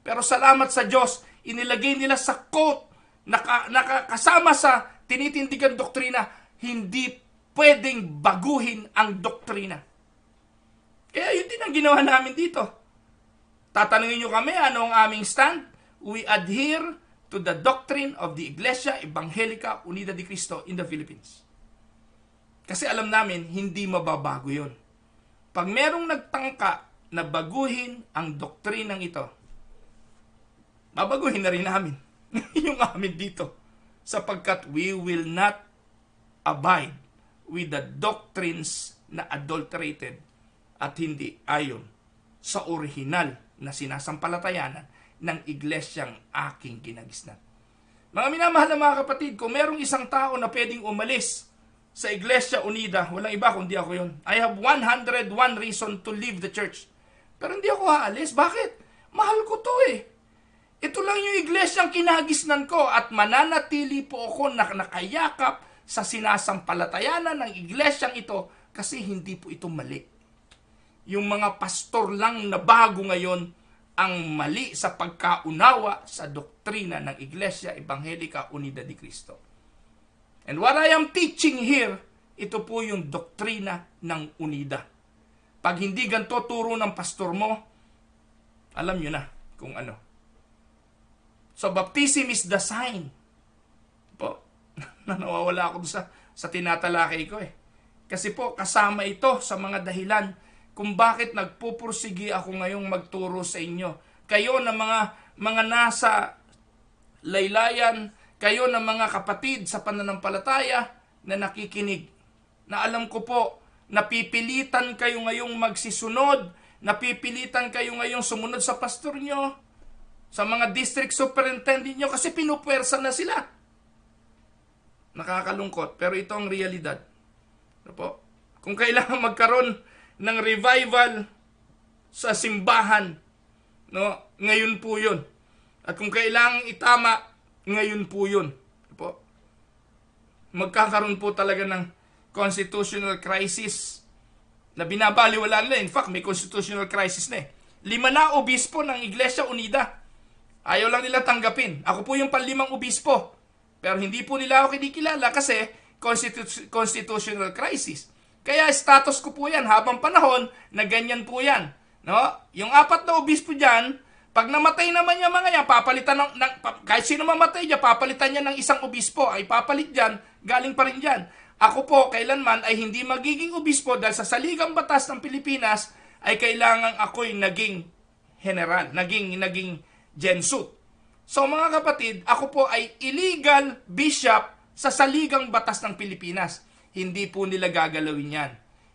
Pero salamat sa Diyos, inilagay nila sa quote, nakasama sa tinitindigan doktrina, hindi pwedeng baguhin ang doktrina. Kaya yun din ang ginawa namin dito. Tatanungin nyo kami, ano ang aming stand? We adhere to the doctrine of the Iglesia Evangelica Unida de Cristo in the Philippines. Kasi alam namin, hindi mababago yun. Pag merong nagtangka na baguhin ang doktrinang ito, babaguhin na rin namin yung amin dito. Sapagkat we will not abide with the doctrines na adulterated at hindi ayon sa orihinal na sinasampalatayanan ng iglesyang aking ginagisnan. Mga minamahal na mga kapatid, kung merong isang tao na pwedeng umalis sa Iglesia Unida. Walang iba kundi ako yun. I have 101 reason to leave the church. Pero hindi ako aalis. Bakit? Mahal ko to eh. Ito lang yung iglesyang kinagisnan ko at mananatili po ako na nakayakap sa sinasampalatayanan ng iglesyang ito kasi hindi po ito mali. Yung mga pastor lang na bago ngayon ang mali sa pagkaunawa sa doktrina ng Iglesia Evangelika Unida de Cristo. And what I am teaching here, ito po yung doktrina ng Unida. Pag hindi ganito turo ng pastor mo, alam nyo na kung ano. So, baptism is the sign. Po, nawawala ako sa tinatalakay ko eh. Kasi po, kasama ito sa mga dahilan kung bakit nagpupursigi ako ngayong magturo sa inyo. Kayo na mga nasa laylayan, kayo na mga kapatid sa pananampalataya na nakikinig. Na alam ko po, napipilitan kayo ngayong magsisunod, napipilitan kayo ngayong sumunod sa pastor nyo, sa mga district superintendent nyo kasi pinupuwersa na sila. Nakakalungkot, pero ito ang realidad. Ano po? Kung kailangan magkaroon ng revival sa simbahan, no, ngayon po yun. At kung kailangan itama, ngayon po yun. Ano po? Magkakaroon po talaga ng constitutional crisis na binabaliwala nila. In fact, may constitutional crisis na eh. 5 na obispo ng Iglesia Unida. Ayaw lang nila tanggapin. Ako po yung panlimang obispo. Pero hindi po nila ako kinikilala kasi constitutional crisis. Kaya status ko po yan habang panahon na ganyan po yan. No? Yung 4 na obispo dyan, pag namatay naman yung mga yan, papalitan kahit sino mamatay dyan, papalitan niya ng isang obispo. Ay papalit dyan, galing pa rin dyan. Ako po, kailanman ay hindi magiging obispo dahil sa saligang batas ng Pilipinas ay kailangan ako'y naging general, naging gensut. So mga kapatid, ako po ay illegal bishop sa saligang batas ng Pilipinas. Hindi po nila gagalawin yan.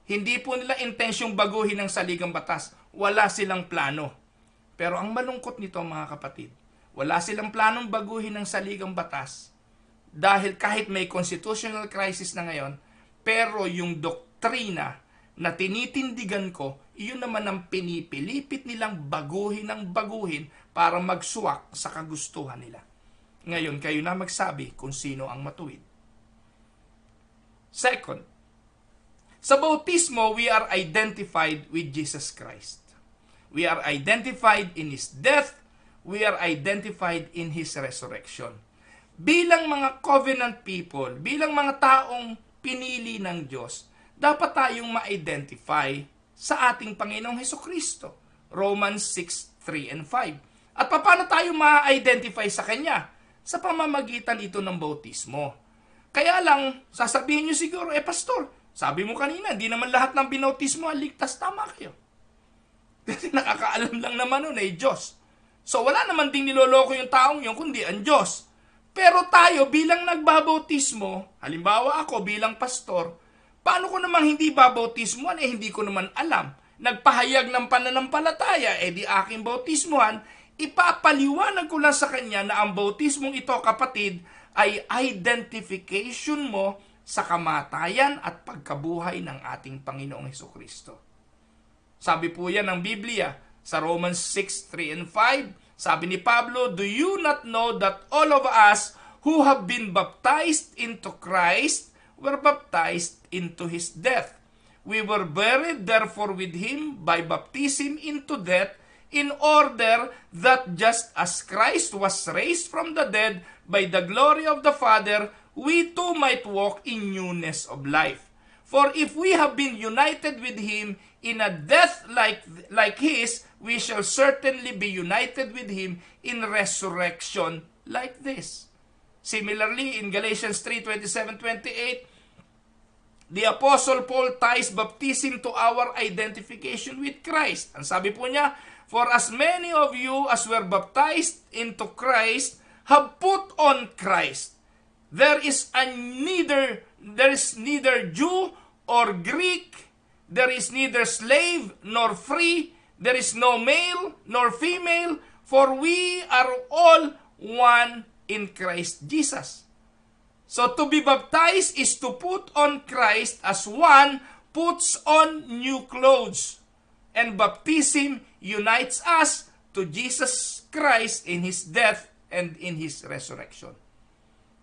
Hindi po nila intensyong baguhin ang saligang batas. Wala silang plano. Pero ang malungkot nito mga kapatid, wala silang planong baguhin ang saligang batas dahil kahit may constitutional crisis na ngayon, pero yung doktrina na tinitindigan ko, iyon naman ang pinipilipit nilang baguhin ng baguhin para magsuwak sa kagustuhan nila. Ngayon, kayo na magsabi kung sino ang matuwid. Second, sa bautismo, we are identified with Jesus Christ. We are identified in His death. We are identified in His resurrection. Bilang mga covenant people, bilang mga taong pinili ng Diyos, dapat tayong ma-identify sa ating Panginoong Hesukristo. Romans 6:3 and 5. At paano tayo ma-identify sa Kanya? Sa pamamagitan ito ng bautismo. Kaya lang, sasabihin nyo siguro, pastor, sabi mo kanina, hindi naman lahat ng binautismo ang ligtas. Tama kayo. Kasi nakakaalam lang naman nun Diyos. So wala naman ding niloloko yung taong yun, kundi ang Diyos. Pero tayo bilang nagbabautismo, halimbawa ako bilang pastor, paano ko namang hindi babautismuhan? Hindi ko naman alam. Nagpahayag ng pananampalataya, di aking bautismuhan, ipapaliwanag ko lang sa kanya na ang bautismong ito, kapatid, ay identification mo sa kamatayan at pagkabuhay ng ating Panginoong Hesukristo. Sabi po yan ng Biblia sa Romans 6:3 and 5. Sabi ni Pablo, do you not know that all of us who have been baptized into Christ were baptized into His death? We were buried therefore with Him by baptism into death, in order that just as Christ was raised from the dead by the glory of the Father, we too might walk in newness of life. For if we have been united with Him in a death like His, we shall certainly be united with Him in resurrection like this. Similarly, in Galatians 3:27-28, the Apostle Paul ties baptism to our identification with Christ. Ang sabi po niya, for as many of you as were baptized into Christ have put on Christ. There is neither Jew or Greek, there is neither slave nor free, there is no male nor female, for we are all one in Christ Jesus. So to be baptized is to put on Christ as one puts on new clothes. And baptism unites us to Jesus Christ in His death and in His resurrection.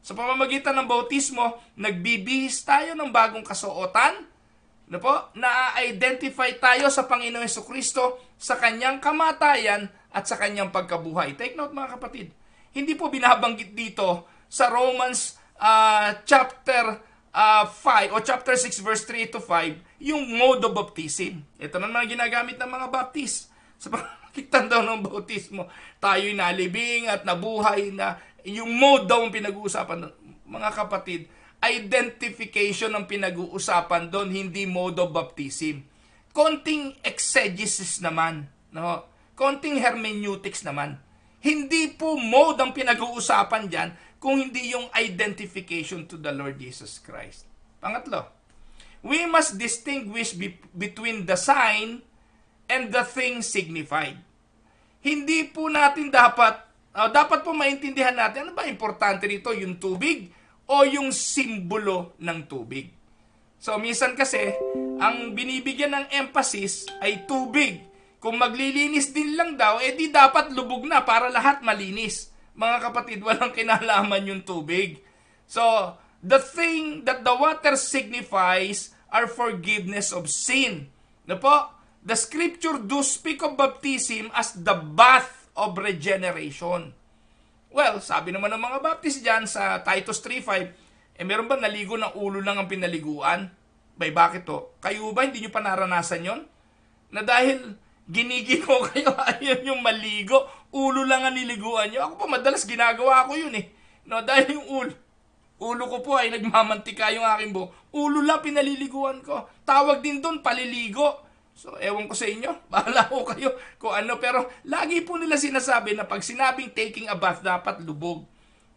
Sa pamamagitan ng bautismo, nagbibihis tayo ng bagong kasuotan. Na-identify tayo sa Panginoong Jesucristo sa Kanyang kamatayan at sa Kanyang pagkabuhay. Take note mga kapatid, hindi po binabanggit dito sa Romans chapter 5 o chapter 6 verse 3 to 5 yung mode of baptism. Ito naman ginagamit ng mga baptist. Sa pamamagitan daw ng bautismo, tayo'y nalibing at nabuhay na. Yung mode daw ang pinag-uusapan. Mga kapatid, identification ang pinag-uusapan doon, hindi mode of baptism. Konting exegesis naman, no? Konting hermeneutics naman. Hindi po mode ang pinag-uusapan diyan kung hindi yung identification to the Lord Jesus Christ. Pangatlo, we must distinguish between the sign and the thing signified. Hindi po natin dapat po maintindihan natin ano ba importante nito, yung tubig o yung simbolo ng tubig. So, minsan kasi, ang binibigyan ng emphasis ay tubig. Kung maglilinis din lang daw, di dapat lubog na para lahat malinis. Mga kapatid, walang kinalaman yung tubig. So, the thing that the water signifies are forgiveness of sin. The scripture do speak of baptism as the bath of regeneration. Well, sabi naman ng mga Baptist dyan sa Titus 3:5, meron ba naligo ng ulo lang ang pinaliguan? Bakit to? Kayo ba, hindi nyo pa naranasan yon? Na dahil ginigino kayo, ayaw yung maligo, ulo lang ang niliguan nyo. Ako po, madalas ginagawa ko yun eh. No, dahil yung ulo ko po ay nagmamantika yung aking buhok. Ulo lang pinaliliguan ko. Tawag din doon, paliligo. So, ewan ko sa inyo, bahala ko kayo kung ano. Pero, lagi po nila sinasabi na pag sinabing taking a bath, dapat lubog.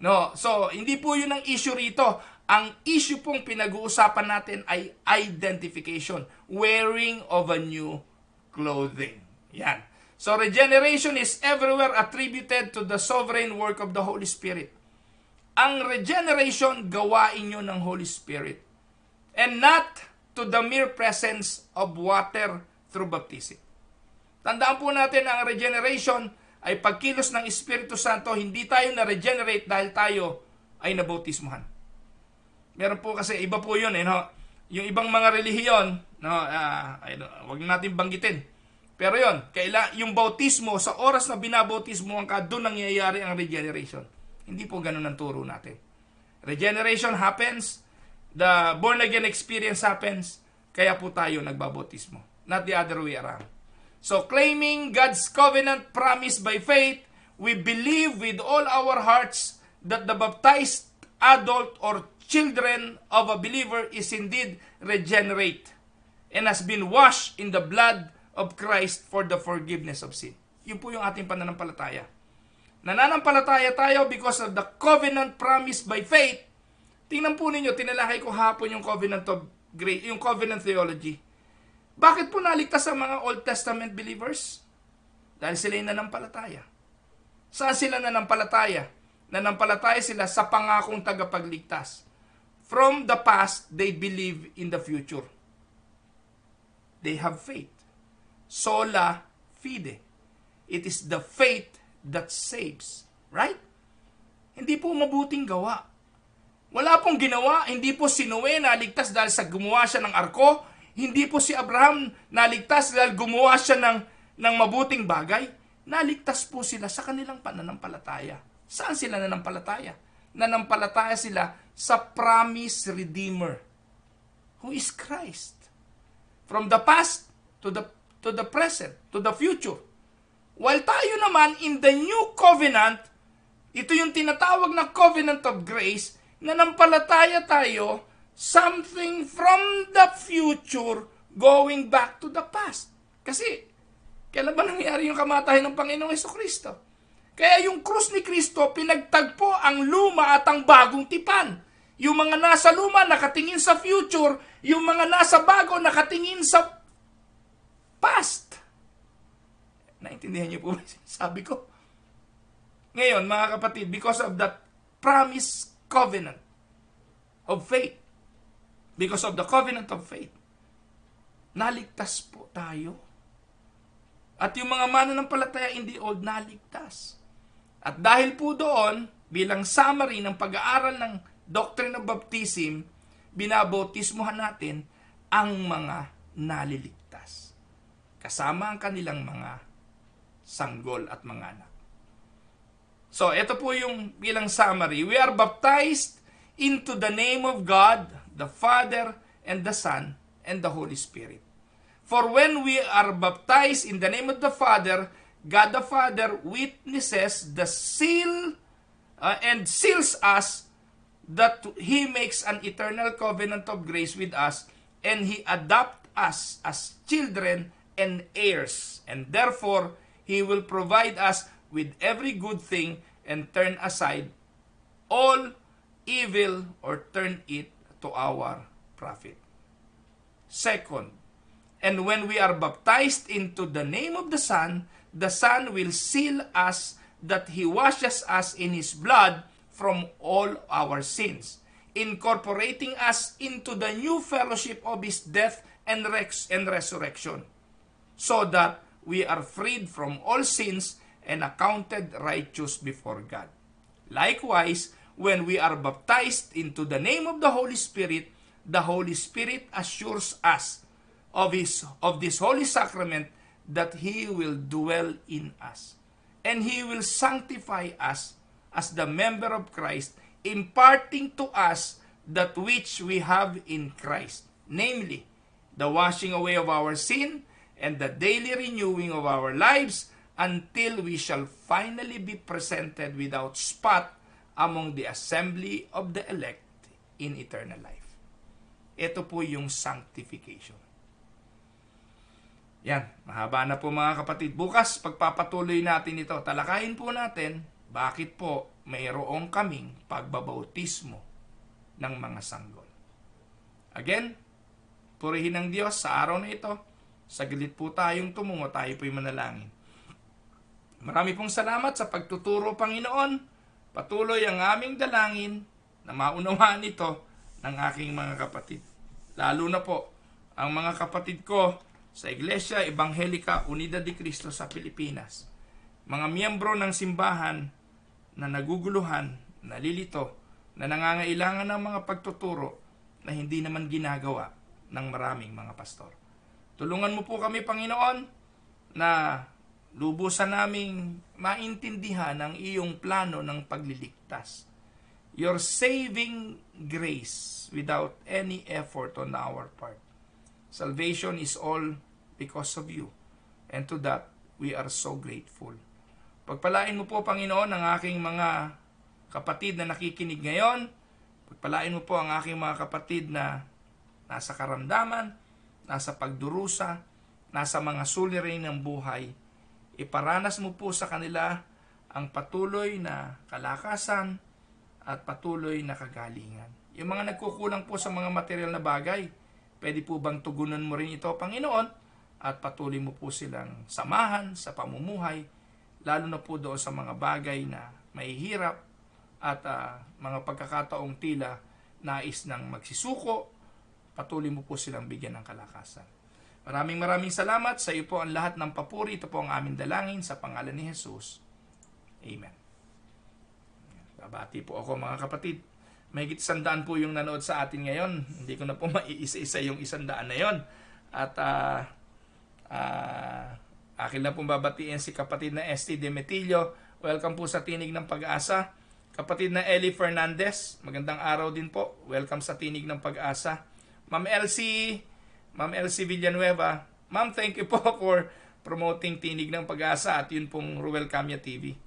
No? So, hindi po yun ang issue rito. Ang issue pong pinag-uusapan natin ay identification. Wearing of a new clothing. Yan. So, regeneration is everywhere attributed to the sovereign work of the Holy Spirit. Ang regeneration, gawain nyo ng Holy Spirit. And not to the mere presence of water through baptism. Tandaan po natin ang regeneration ay pagkilos ng Espiritu Santo. Hindi tayo na-regenerate dahil tayo ay nabautismuhan. Meron po kasi, iba po yun. No? Yung ibang mga relihiyon, no, wag natin banggitin. Pero yun, yung bautismo, sa oras na binabautismuhan ka, doon nangyayari ang regeneration. Hindi po ganun ang turo natin. Regeneration happens, the born-again experience happens, kaya po tayo nagbabautismo. Not the other way around. So, claiming God's covenant promise by faith, we believe with all our hearts that the baptized adult or children of a believer is indeed regenerate and has been washed in the blood of Christ for the forgiveness of sin. Yun po yung ating pananampalataya. Nananampalataya tayo because of the covenant promise by faith. Tingnan po ninyo, tinalakay ko hapon yung covenant of grace, yung covenant theology. Bakit po naligtas ang mga Old Testament believers? Dahil sila yung nanampalataya. Saan sila nanampalataya? Nanampalataya sila sa pangakong tagapagligtas. From the past, they believe in the future. They have faith. Sola fide. It is the faith that saves. Right? Hindi po mabuting gawa. Wala pong ginawa. Hindi po si Noe naligtas dahil sa gumawa siya ng arko. Hindi po si Abraham naligtas dahil gumawa siya ng mabuting bagay. Naligtas po sila sa kanilang pananampalataya. Saan sila nanampalataya? Nanampalataya sila sa promised Redeemer, who is Christ. From the past to the present, to the future. While tayo naman in the new covenant, ito yung tinatawag na covenant of grace, nanampalataya tayo something from the future going back to the past. Kasi, kailan ba nangyari yung kamatayan ng Panginoong Jesucristo? Kaya yung krus ni Kristo, pinagtagpo ang luma at ang bagong tipan. Yung mga nasa luma, nakatingin sa future. Yung mga nasa bago, nakatingin sa past. Naintindihan niyo po ba sabi ko? Ngayon, mga kapatid, because of that promise covenant, of faith. Because of the covenant of faith. Naligtas po tayo. At yung mga mananampalataya in the old, naligtas. At dahil po doon, bilang summary ng pag-aaral ng doctrine of baptism, binabautismuhan natin ang mga naliligtas. Kasama ang kanilang mga sanggol at mga anak. So, ito po yung bilang summary. We are baptized into the name of God, the Father, and the Son, and the Holy Spirit. For when we are baptized in the name of the Father, God the Father witnesses the seal and seals us that He makes an eternal covenant of grace with us, and He adopts us as children and heirs. And therefore, He will provide us with every good thing and turn aside all evil or turn it to our profit. Second, and when we are baptized into the name of the Son will seal us that He washes us in His blood from all our sins, incorporating us into the new fellowship of His death and resurrection, so that we are freed from all sins and accounted righteous before God. Likewise, when we are baptized into the name of the Holy Spirit assures us of this holy sacrament that He will dwell in us. And He will sanctify us as the member of Christ, imparting to us that which we have in Christ, namely, the washing away of our sin and the daily renewing of our lives until we shall finally be presented without spot among the assembly of the elect in eternal life. Ito po yung sanctification. Yan, mahaba na po mga kapatid. Bukas, pagpapatuloy natin ito, talakayin po natin bakit po mayroong kaming pagbabautismo ng mga sanggol. Again, purihin ng Diyos sa araw na ito. Saglit po tayong tumungo, tayo po'y manalangin. Marami pong salamat sa pagtuturo, Panginoon. Patuloy ang aming dalangin na maunawaan ito ng aking mga kapatid. Lalo na po ang mga kapatid ko sa Iglesia Evangelika Unida de Cristo sa Pilipinas. Mga miyembro ng simbahan na naguguluhan, nalilito, na nangangailangan ng mga pagtuturo na hindi naman ginagawa ng maraming mga pastor. Tulungan mo po kami, Panginoon, na lubusan naming maintindihan ang iyong plano ng pagliligtas. Your saving grace without any effort on our part. Salvation is all because of you. And to that, we are so grateful. Pagpalain mo po, Panginoon, ang aking mga kapatid na nakikinig ngayon. Pagpalain mo po ang aking mga kapatid na nasa karamdaman, nasa pagdurusa, nasa mga sulirain ng buhay. Iparanas mo po sa kanila ang patuloy na kalakasan at patuloy na kagalingan. Yung mga nagkukulang po sa mga material na bagay, pwede po bang tugunan mo rin ito, Panginoon, at patuloy mo po silang samahan sa pamumuhay, lalo na po doon sa mga bagay na mahihirap at mga pagkakataong tila nais ng magsisuko, patuloy mo po silang bigyan ng kalakasan. Maraming salamat. Sa iyo po ang lahat ng papuri. Ito po ang aming dalangin sa pangalan ni Jesus. Amen. Babati po ako, mga kapatid. Mahigit 100 po yung nanood sa atin ngayon. Hindi ko na po maiisa-isa yung 100 na yon. At akin lang pong babatiin si kapatid na ST Demetilio. Welcome po sa Tinig ng Pag-asa. Kapatid na Ellie Fernandez, magandang araw din po. Welcome sa Tinig ng Pag-asa. Ma'am Elsie Villanueva, Ma'am, thank you po for promoting Tinig ng Pag-asa at yun pong Ruel Camia TV.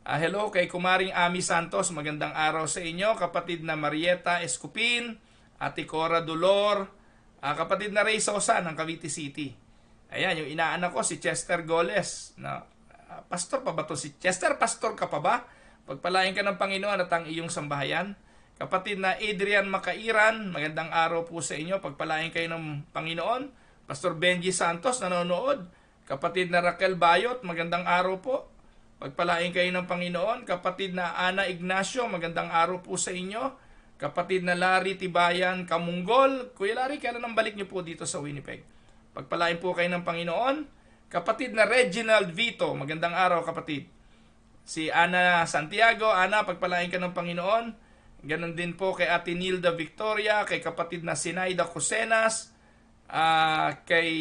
Hello kay Kumaring Ami Santos, magandang araw sa inyo. Kapatid na Marieta Escupin, Ate Cora Dolor, kapatid na Ray Sosa ng Cavite City. Ayan, yung inaanak ko si Chester Goles. Pastor pa ba to si Chester? Pastor ka pa ba? Pagpalain ka ng Panginoon at ang iyong sambahayan. Kapatid na Adrian Makairan, magandang araw po sa inyo. Pagpalain kayo ng Panginoon. Pastor Benji Santos, nanonood. Kapatid na Raquel Bayot, magandang araw po. Pagpalain kayo ng Panginoon. Kapatid na Ana Ignacio, magandang araw po sa inyo. Kapatid na Larry Tibayan Kamunggol. Kuya Larry, kailan ang balik niyo po dito sa Winnipeg? Pagpalain po kayo ng Panginoon. Kapatid na Reginald Vito, magandang araw kapatid. Si Ana Santiago, Ana, pagpalain ka ng Panginoon. Ganon din po kay Ate Nilda Victoria, kay kapatid na Sinaida Cosenas, kay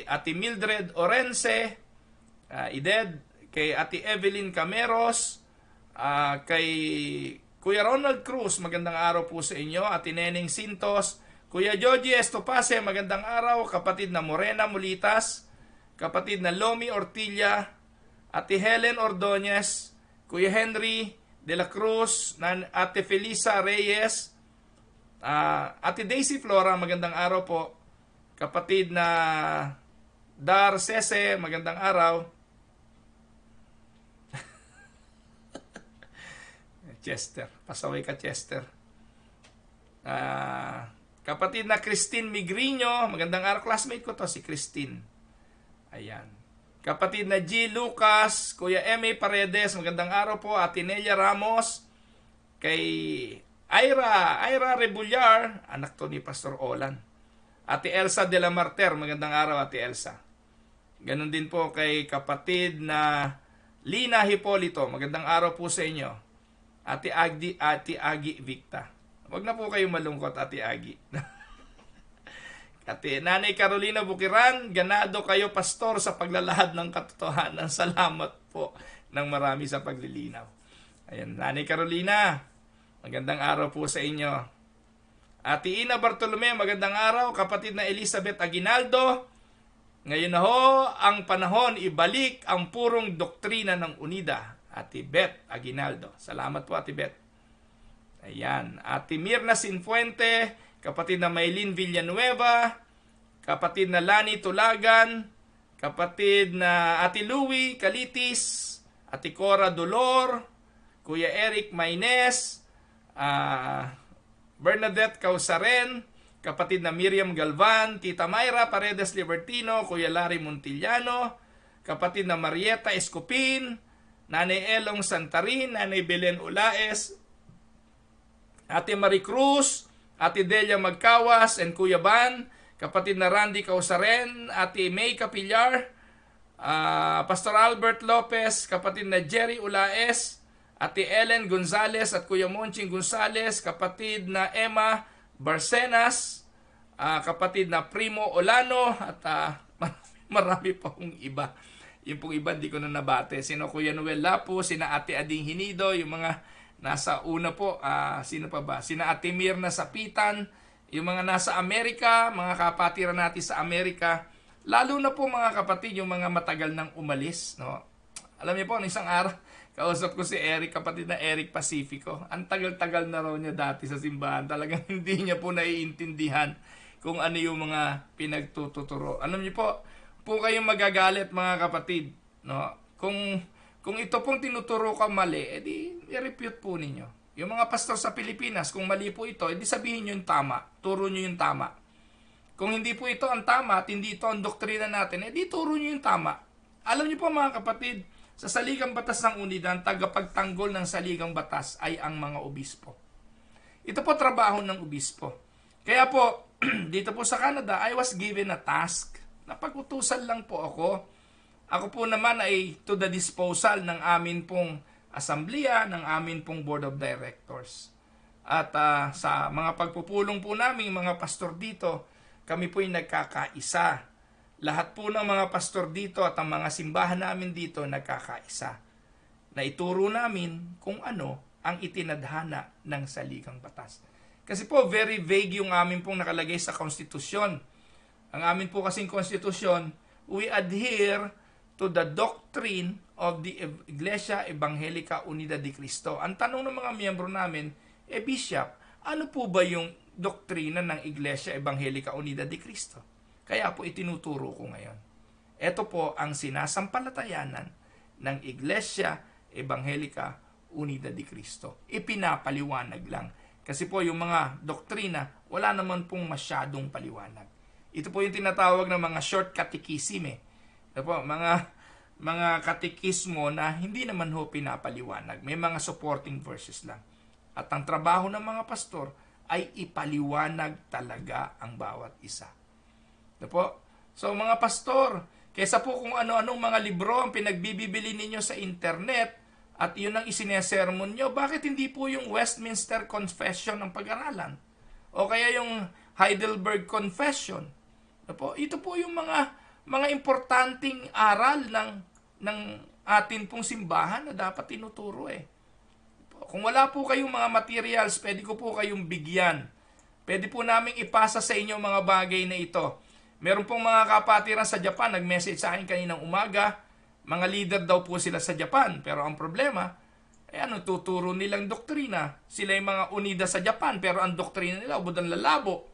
Ate Mildred Orense, Ided, kay Ate Evelyn Cameros, kay Kuya Ronald Cruz, magandang araw po sa inyo. Ate Neneng Sintos, Kuya Joji Estopase, magandang araw. Kapatid na Morena Mulitas, kapatid na Lomi Ortilla, Ate Helen Ordonez, Kuya Henry de la Cruz, Ate Felisa Reyes, Ate Daisy Flora, magandang araw po. Kapatid na Dar Sese, magandang araw. Chester, pasaway ka Chester. Kapatid na Christine Migrino, magandang araw, classmate ko to si Christine. Ayan. Kapatid na G. Lucas, Kuya M.A. Paredes, magandang araw po. Ate Nelia Ramos, kay Ira Rebullar, anak to ni Pastor Olan. Ate Elsa de la Marter, magandang araw Ate Elsa. Ganon din po kay kapatid na Lina Hipolito, magandang araw po sa inyo. Ate Agi Victa. Huwag na po kayong malungkot, Ate Agi. Ate Nanay Carolina Bukiran, ganado kayo pastor sa paglalahad ng katotohanan. Salamat po ng marami sa paglilinaw. Ayan, Nanay Carolina, magandang araw po sa inyo. Ate Ina Bartolome, magandang araw. Kapatid na Elizabeth Aguinaldo, ngayon na ho ang panahon ibalik ang purong doktrina ng UNIDA. Ate Beth Aguinaldo. Salamat po Ate Beth. Ayan. Ate Mirna Sinfuente, kapatid na Maylin Villanueva, kapatid na Lani Tulagan, kapatid na Ate Louie Calitis, Ate Cora Dolor, Kuya Eric Maynes, Bernadette Causaren, kapatid na Miriam Galvan, Tita Mayra Paredes Libertino, Kuya Larry Montillano, kapatid na Marieta Escopin, Nanay Elong Santarin, Nanay Belen Ulaes, Ate Marie Cruz, Ate Delia Magkawas, and Kuya Ban, kapatid na Randy Causaren, Ate May Capillar, Pastor Albert Lopez, kapatid na Jerry Ulaes, Ate Ellen Gonzales at Kuya Monching Gonzales, kapatid na Emma Barcenas, kapatid na Primo Olano, at marami pa kong iba. Yung pong iba hindi ko na nabate. Sino Kuya Noel Lapo, sina Ate Ading Hinido, yung mga nasa una po, sino pa ba? Sina Ate Mirna Sapitan, yung mga nasa Amerika, mga kapatiran natin sa Amerika. Lalo na po mga kapatid, yung mga matagal nang umalis. No? Alam niyo po, isang araw, kausap ko si Eric, kapatid na Eric Pacifico. Ang tagal-tagal na raw niya dati sa simbahan. Talagang hindi niya po naiintindihan kung ano yung mga pinagtuturo. Alam niyo po kayong magagalit mga kapatid. No? Kung ito pong tinuturo ka mali, edi i-refute po ninyo. Yung mga pastor sa Pilipinas, kung mali po ito, edi sabihin nyo yung tama. Turo nyo yung tama. Kung hindi po ito ang tama at hindi ito ang doktrina natin, edi turo nyo yung tama. Alam niyo po mga kapatid, sa Saligang Batas ng UNIDA, ang tagapagtanggol ng Saligang Batas ay ang mga obispo. Ito po trabaho ng obispo. Kaya po, dito po sa Canada, I was given a task. Napag-utusan lang po ako. Ako po naman ay to the disposal ng amin pong asambleya, ng amin pong board of directors. At sa mga pagpupulong po namin, mga pastor dito, kami po ay nagkakaisa. Lahat po ng mga pastor dito at ang mga simbahan namin dito nagkakaisa. Na ituro namin kung ano ang itinadhana ng Saligang Batas. Kasi po very vague yung amin pong nakalagay sa konstitusyon. Ang amin po kasing konstitusyon, we adhere to the doctrine of the Iglesia Evangelica Unida de Cristo. Ang tanong ng mga miyembro namin, Bishop, ano po ba yung doktrina ng Iglesia Evangelica Unida de Cristo? Kaya po itinuturo ko ngayon. Ito po ang sinasampalatayanan ng Iglesia Evangelica Unida de Cristo. Ipinapaliwanag lang. Kasi po yung mga doktrina, wala naman pong masyadong paliwanag. Ito po yung tinatawag ng mga short catechism. Ito po, mga katekismo na hindi naman ho pinapaliwanag. May mga supporting verses lang. At ang trabaho ng mga pastor ay ipaliwanag talaga ang bawat isa. Ito po. So mga pastor, kaysa po kung ano-anong mga libro ang pinagbibili ninyo sa internet at yun ang isinesermon nyo, bakit hindi po yung Westminster Confession ang pag-aralan? O kaya yung Heidelberg Confession? Ito po yung mga importanteng aral ng atin pong simbahan na dapat tinuturo Kung wala po kayong mga materials, pwede ko po kayong bigyan. Pwede po namin ipasa sa inyo mga bagay na ito. Meron pong mga kapatiran sa Japan, nag-message sa akin kaninang umaga, mga leader daw po sila sa Japan. Pero ang problema, tuturo nilang doktrina? Sila yung mga unida sa Japan, pero ang doktrina nila, ubod ang lalabo.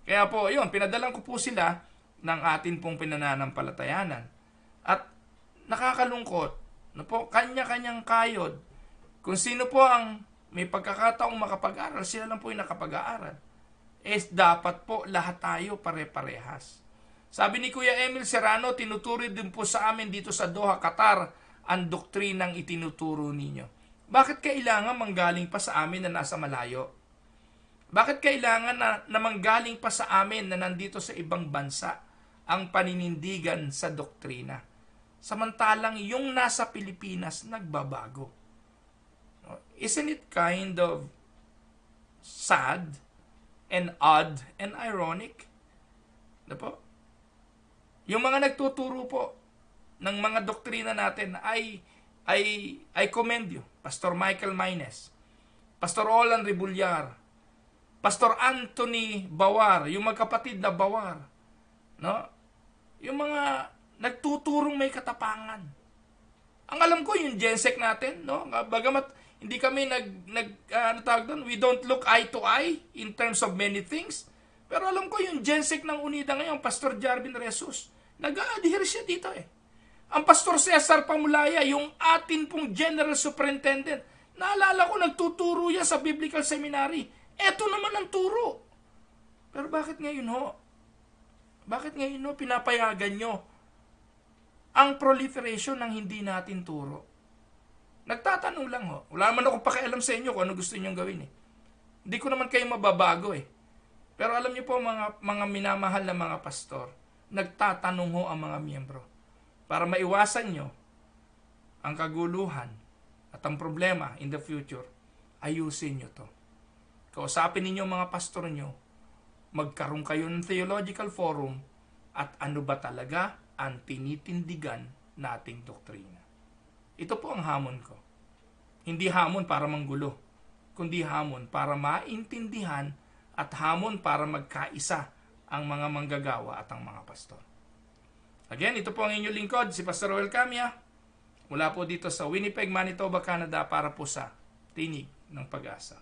Kaya po, yun, pinadalan ko po sila ng atin pong pinananampalatayanan. At nakakalungkot, kanya-kanyang kayod. Kung sino po ang may pagkakataong makapag-aral, sila lang po yung nakapag-aaral. Dapat po lahat tayo pare-parehas. Sabi ni Kuya Emil Serrano, tinuturo din po sa amin dito sa Doha, Qatar, ang doktrinang itinuturo ninyo. Bakit kailangan manggaling pa sa amin na nasa malayo? Bakit kailangan na manggaling pa sa amin na nandito sa ibang bansa ang paninindigan sa doktrina? Samantalang yung nasa Pilipinas nagbabago. Isn't it kind of sad and odd and ironic? Yung mga nagtuturo po ng mga doktrina natin I commend you. Pastor Michael Maynes, Pastor Olan Rebullar, Pastor Anthony Bawar, yung magkapatid na Bawar, yung mga nagtuturong may katapangan. Ang alam ko yung Gensec natin, bagamat hindi kami we don't look eye to eye in terms of many things, pero alam ko yung Gensec ng Unida ngayon, Pastor Jarvin Resus, nag-a-adhere siya dito Ang Pastor Cesar Pamulaya, yung atin pong General Superintendent, naalala ko nagtuturo yan sa Biblical Seminary. Eto naman ang turo. Pero bakit ngayon pinapayagan nyo ang proliferation ng hindi natin turo? Nagtatanong lang Wala naman akong pakialam sa inyo kung ano gusto niyo gawin Hindi ko naman kayo mababago Pero alam niyo po mga minamahal na mga pastor, nagtatanong ang mga miyembro para maiwasan nyo ang kaguluhan at ang problema in the future. Ayusin nyo to. Kausapin ninyo mga pastor nyo, magkaroon kayo ng theological forum at ano ba talaga ang tinitindigan nating doktrina. Ito po ang hamon ko. Hindi hamon para manggulo, kundi hamon para maintindihan at hamon para magkaisa ang mga manggagawa at ang mga pastor. Again, ito po ang inyong lingkod, si Pastor Roel Camia, mula po dito sa Winnipeg, Manitoba, Canada, para po sa Tinig ng Pag-asa.